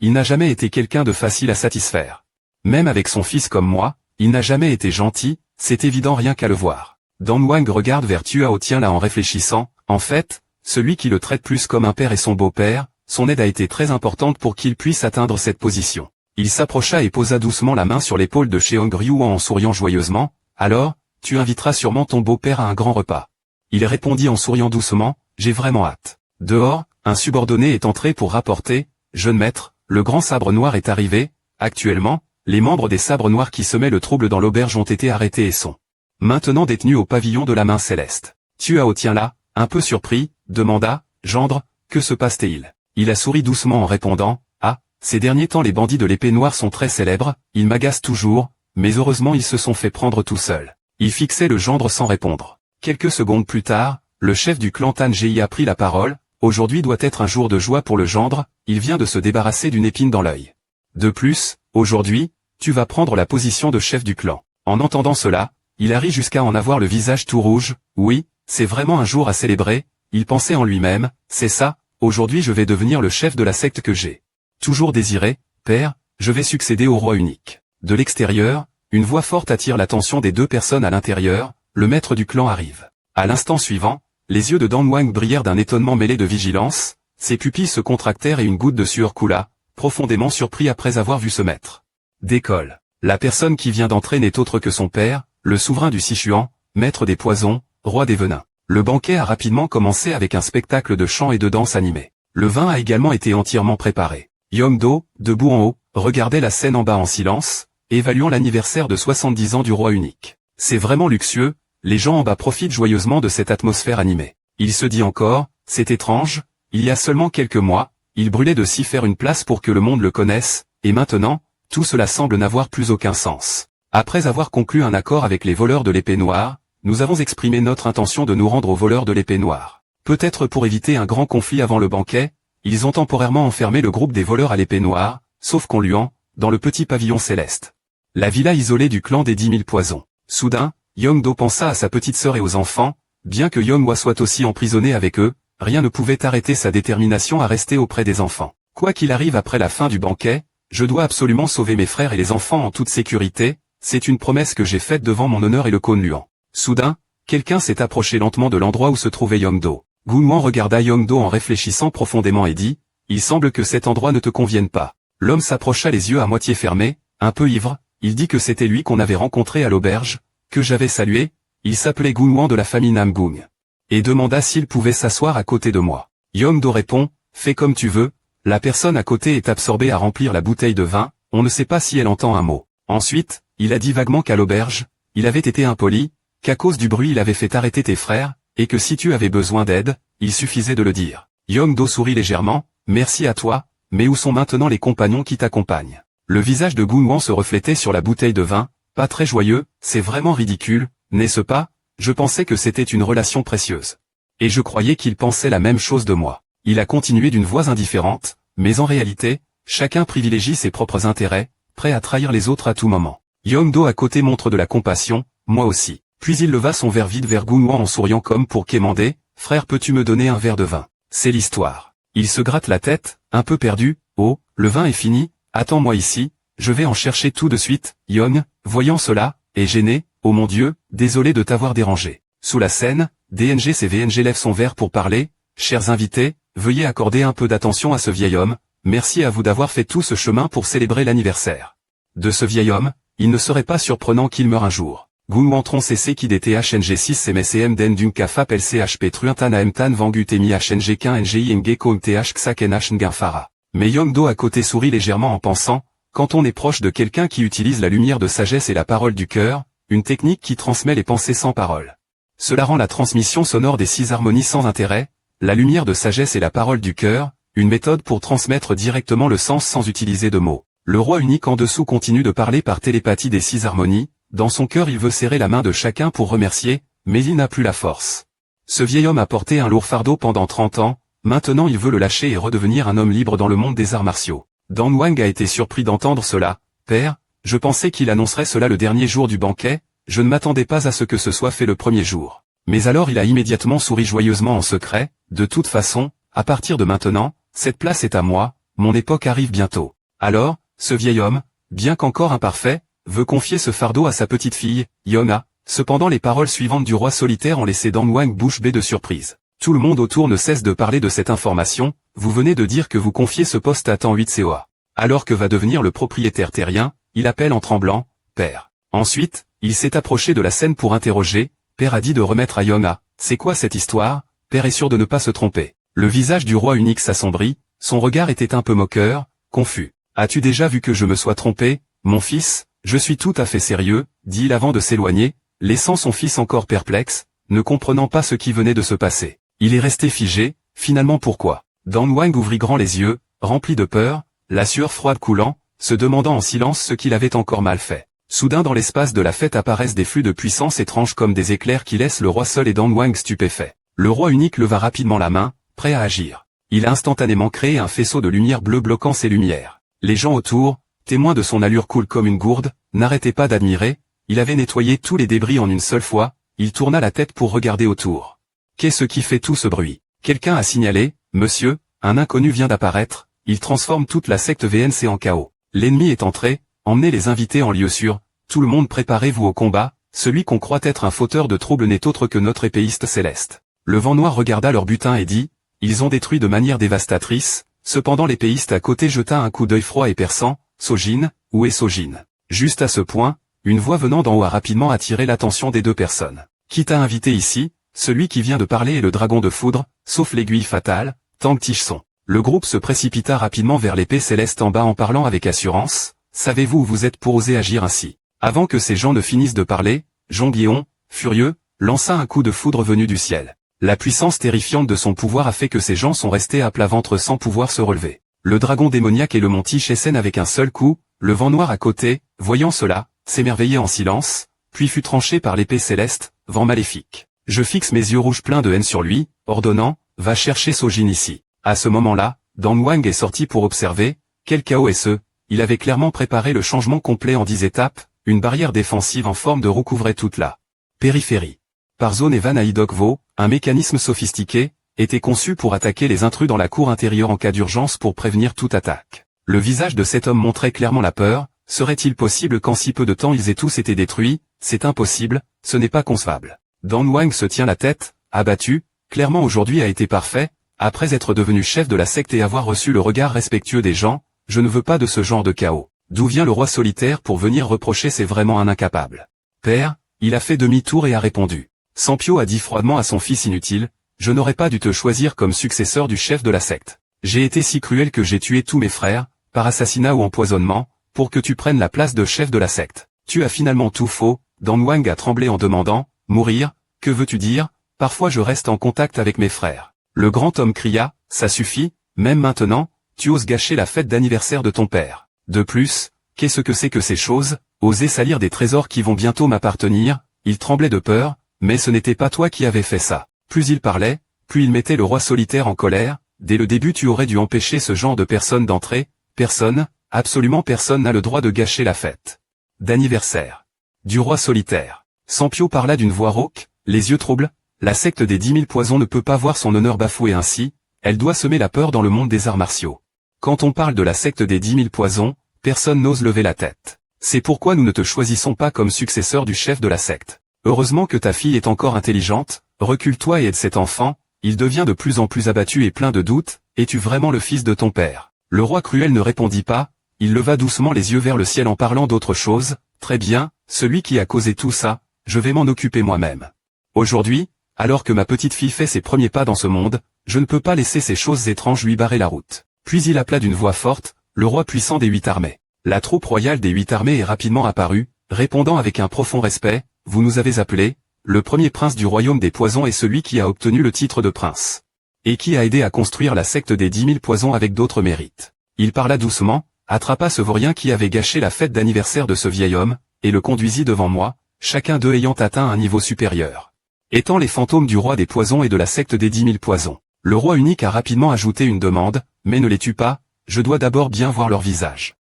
il n'a jamais été quelqu'un de facile à satisfaire. Même avec son fils comme moi, il n'a jamais été gentil, c'est évident rien qu'à le voir. Dan Wang regarde vers Tuao Tien là en réfléchissant, en fait, celui qui le traite plus comme un père est son beau-père, son aide a été très importante pour qu'il puisse atteindre cette position. Il s'approcha et posa doucement la main sur l'épaule de Cheong Ryuan en souriant joyeusement, alors, tu inviteras sûrement ton beau-père à un grand repas. Il répondit en souriant doucement, j'ai vraiment hâte. Dehors, un subordonné est entré pour rapporter, jeune maître, le grand sabre noir est arrivé, actuellement, les membres des sabres noirs qui semaient le trouble dans l'auberge ont été arrêtés et sont maintenant détenus au pavillon de la main céleste. Tuao Tien là, un peu surpris, demanda, gendre, que se passe-t-il? Il a souri doucement en répondant, ah, ces derniers temps les bandits de l'épée noire sont très célèbres, ils m'agacent toujours, mais heureusement ils se sont fait prendre tout seuls. Il fixait le gendre sans répondre. Quelques secondes plus tard, le chef du clan Tanji a pris la parole, aujourd'hui doit être un jour de joie pour le gendre, il vient de se débarrasser d'une épine dans l'œil. De plus, aujourd'hui, tu vas prendre la position de chef du clan. En entendant cela, il a ri jusqu'à en avoir le visage tout rouge, oui, c'est vraiment un jour à célébrer, il pensait en lui-même, c'est ça, aujourd'hui je vais devenir le chef de la secte que j'ai toujours désiré, père, je vais succéder au roi unique. De l'extérieur, une voix forte attire l'attention des deux personnes à l'intérieur, le maître du clan arrive. À l'instant suivant, les yeux de Dan Wang brillèrent d'un étonnement mêlé de vigilance, ses pupilles se contractèrent et une goutte de sueur coula, profondément surpris après avoir vu ce maître d'école. La personne qui vient d'entrer n'est autre que son père, le souverain du Sichuan, maître des poisons, roi des venins. Le banquet a rapidement commencé avec un spectacle de chant et de danse animée. Le vin a également été entièrement préparé. Yongdo, debout en haut, regardait la scène en bas en silence, évaluant l'anniversaire de 70 ans du roi unique. C'est vraiment luxueux, les gens en bas profitent joyeusement de cette atmosphère animée. Il se dit encore, c'est étrange, il y a seulement quelques mois, il brûlait de s'y faire une place pour que le monde le connaisse, et maintenant, tout cela semble n'avoir plus aucun sens. Après avoir conclu un accord avec les voleurs de l'épée noire, nous avons exprimé notre intention de nous rendre aux voleurs de l'épée noire. Peut-être pour éviter un grand conflit avant le banquet, ils ont temporairement enfermé le groupe des voleurs à l'épée noire, sauf Conluan, dans le petit pavillon céleste. La villa isolée du clan des 10 000 poisons. Soudain, Yongdo pensa à sa petite sœur et aux enfants, bien que Yonghua soit aussi emprisonné avec eux, rien ne pouvait arrêter sa détermination à rester auprès des enfants. Quoi qu'il arrive après la fin du banquet, je dois absolument sauver mes frères et les enfants en toute sécurité, c'est une promesse que j'ai faite devant mon honneur et le Conluan. Soudain, quelqu'un s'est approché lentement de l'endroit où se trouvait Yongdo. Gunwan regarda Yongdo en réfléchissant profondément et dit, « Il semble que cet endroit ne te convienne pas. » L'homme s'approcha les yeux à moitié fermés, un peu ivre, il dit que c'était lui qu'on avait rencontré à l'auberge, que j'avais salué, il s'appelait Gunwan de la famille Namgung. Et demanda s'il pouvait s'asseoir à côté de moi. Yongdo répond, « Fais comme tu veux. » La personne à côté est absorbée à remplir la bouteille de vin, on ne sait pas si elle entend un mot. Ensuite, il a dit vaguement qu'à l'auberge, il avait été impoli, qu'à cause du bruit il avait fait arrêter tes frères, et que si tu avais besoin d'aide, il suffisait de le dire. Yongdo sourit légèrement, merci à toi, mais où sont maintenant les compagnons qui t'accompagnent? Le visage de Gunwan se reflétait sur la bouteille de vin, pas très joyeux, c'est vraiment ridicule, n'est-ce pas? Je pensais que c'était une relation précieuse. Et je croyais qu'il pensait la même chose de moi. Il a continué d'une voix indifférente, mais en réalité, chacun privilégie ses propres intérêts, prêt à trahir les autres à tout moment. Yongdo à côté montre de la compassion, moi aussi. Puis il leva son verre vide vers Gunwan en souriant comme pour quémander, « Frère peux-tu me donner un verre de vin ?» C'est l'histoire. Il se gratte la tête, un peu perdu, « Oh, le vin est fini, attends-moi ici, je vais en chercher tout de suite. » Yong, voyant cela, est gêné, « Oh mon Dieu, désolé de t'avoir dérangé. » Sous la scène, DNGCVNG lève son verre pour parler, « Chers invités, veuillez accorder un peu d'attention à ce vieil homme, merci à vous d'avoir fait tout ce chemin pour célébrer l'anniversaire. » De ce vieil homme, il ne serait pas surprenant qu'il meure un jour. Gunwan tron cc qui DTHNG6 MSCM den dung kafap LCHP truintan amtan vangu temi HNG15 NGI NG KOMTH XAK NH Nginfara. Mais Yongdo à côté sourit légèrement en pensant, Quand on est proche de quelqu'un qui utilise la lumière de sagesse et la parole du cœur, une technique qui transmet les pensées sans parole. Cela rend la transmission sonore des 6 harmonies sans intérêt, la lumière de sagesse et la parole du cœur, une méthode pour transmettre directement le sens sans utiliser de mots. Le roi unique en dessous continue de parler par télépathie des 6 harmonies, dans son cœur il veut serrer la main de chacun pour remercier, mais il n'a plus la force. Ce vieil homme a porté un lourd fardeau pendant 30 ans, maintenant il veut le lâcher et redevenir un homme libre dans le monde des arts martiaux. Dan Wang a été surpris d'entendre cela. « Père, je pensais qu'il annoncerait cela le dernier jour du banquet, je ne m'attendais pas à ce que ce soit fait le premier jour. » Mais alors il a immédiatement souri joyeusement en secret, « De toute façon, à partir de maintenant, cette place est à moi, mon époque arrive bientôt. » Alors, ce vieil homme, bien qu'encore imparfait, veut confier ce fardeau à sa petite fille, Yona. Cependant les paroles suivantes du roi solitaire ont laissé Dan Wang bouche bée de surprise. Tout le monde autour ne cesse de parler de cette information, vous venez de dire que vous confiez ce poste à Tan 8 COA. Alors que va devenir le propriétaire terrien, il appelle en tremblant, « Père ». Ensuite, il s'est approché de la scène pour interroger, « Père a dit de remettre à Yona, c'est quoi cette histoire ? Père est sûr de ne pas se tromper. » Le visage du roi unique s'assombrit, son regard était un peu moqueur, confus. « As-tu déjà vu que je me sois trompé, mon fils ? Je suis tout à fait sérieux, dit-il avant de s'éloigner, laissant son fils encore perplexe, ne comprenant pas ce qui venait de se passer. Il est resté figé, finalement pourquoi ? Dan Wang ouvrit grand les yeux, rempli de peur, la sueur froide coulant, se demandant en silence ce qu'il avait encore mal fait. Soudain dans l'espace de la fête apparaissent des flux de puissance étranges comme des éclairs qui laissent le roi seul et Dan Wang stupéfait. Le roi unique leva rapidement la main, prêt à agir. Il a instantanément créé un faisceau de lumière bleue bloquant ses lumières. Les gens autour, témoins de son allure cool comme une gourde, n'arrêtaient pas d'admirer, il avait nettoyé tous les débris en une seule fois, il tourna la tête pour regarder autour. Qu'est-ce qui fait tout ce bruit ? Quelqu'un a signalé, monsieur, un inconnu vient d'apparaître, il transforme toute la secte VNC en chaos. L'ennemi est entré, emmenez les invités en lieu sûr, tout le monde préparez-vous au combat, celui qu'on croit être un fauteur de troubles n'est autre que notre épéiste céleste. Le vent noir regarda leur butin et dit, ils ont détruit de manière dévastatrice, cependant l'épéiste à côté jeta un coup d'œil froid et perçant, Sojin, où est Sojin ? Juste à ce point, une voix venant d'en haut a rapidement attiré l'attention des deux personnes. Qui t'a invité ici ? Celui qui vient de parler est le dragon de foudre, sauf l'aiguille fatale, Tang Tichson. Le groupe se précipita rapidement vers l'épée céleste en bas en parlant avec assurance, savez-vous où vous êtes pour oser agir ainsi ? Avant que ces gens ne finissent de parler, Jongbyeon, furieux, lança un coup de foudre venu du ciel. La puissance terrifiante de son pouvoir a fait que ces gens sont restés à plat ventre sans pouvoir se relever. Le dragon démoniaque et le mont Tichesen avec un seul coup, le vent noir à côté, voyant cela, s'émerveillait en silence, puis fut tranché par l'épée céleste, vent maléfique. Je fixe mes yeux rouges pleins de haine sur lui, ordonnant, va chercher Sojin ici. À ce moment-là, Dan Wang est sorti pour observer, quel chaos est ce, il avait clairement préparé le changement complet en 10 étapes, une barrière défensive en forme de roue couvrait toute la périphérie. Par zone et Van Aidokvo, un mécanisme sophistiqué, était conçu pour attaquer les intrus dans la cour intérieure en cas d'urgence pour prévenir toute attaque. Le visage de cet homme montrait clairement la peur, serait-il possible qu'en si peu de temps ils aient tous été détruits ? C'est impossible, ce n'est pas concevable. Dan Wang se tient la tête, abattu, clairement aujourd'hui a été parfait, après être devenu chef de la secte et avoir reçu le regard respectueux des gens, je ne veux pas de ce genre de chaos. D'où vient le roi solitaire pour venir reprocher c'est vraiment un incapable. Père, il a fait demi-tour et a répondu. Sampio a dit froidement à son fils inutile, je n'aurais pas dû te choisir comme successeur du chef de la secte. J'ai été si cruel que j'ai tué tous mes frères, par assassinat ou empoisonnement, pour que tu prennes la place de chef de la secte. Tu as finalement tout faux, Dan Wang a tremblé en demandant, mourir, que veux-tu dire, parfois je reste en contact avec mes frères. Le grand homme cria, ça suffit, même maintenant, tu oses gâcher la fête d'anniversaire de ton père. De plus, qu'est-ce que c'est que ces choses, oser salir des trésors qui vont bientôt m'appartenir, il tremblait de peur, mais ce n'était pas toi qui avais fait ça. Plus il parlait, plus il mettait le roi solitaire en colère, dès le début tu aurais dû empêcher ce genre de personne d'entrer, personne, absolument personne n'a le droit de gâcher la fête d'anniversaire du roi solitaire. Sampio parla d'une voix rauque, les yeux troubles, la secte des 10 000 poisons ne peut pas voir son honneur bafoué ainsi, elle doit semer la peur dans le monde des arts martiaux. Quand on parle de la secte des 10 000 poisons, personne n'ose lever la tête. C'est pourquoi nous ne te choisissons pas comme successeur du chef de la secte. Heureusement que ta fille est encore intelligente, recule-toi et aide cet enfant, il devient de plus en plus abattu et plein de doutes, es-tu vraiment le fils de ton père ? Le roi cruel ne répondit pas, il leva doucement les yeux vers le ciel en parlant d'autre chose, très bien, celui qui a causé tout ça, je vais m'en occuper moi-même. Aujourd'hui, alors que ma petite fille fait ses premiers pas dans ce monde, je ne peux pas laisser ces choses étranges lui barrer la route. Puis il appela d'une voix forte, le roi puissant des 8 armées. La troupe royale des 8 armées est rapidement apparue, répondant avec un profond respect, « Vous nous avez appelés, le premier prince du royaume des poisons est celui qui a obtenu le titre de prince. Et qui a aidé à construire la secte des 10 000 poisons avec d'autres mérites. » Il parla doucement, attrapa ce vaurien qui avait gâché la fête d'anniversaire de ce vieil homme, et le conduisit devant moi, chacun d'eux ayant atteint un niveau supérieur. Étant les fantômes du roi des poisons et de la secte des 10 000 poisons. Le roi unique a rapidement ajouté une demande, « Mais ne les tue pas, je dois d'abord bien voir leur visage. »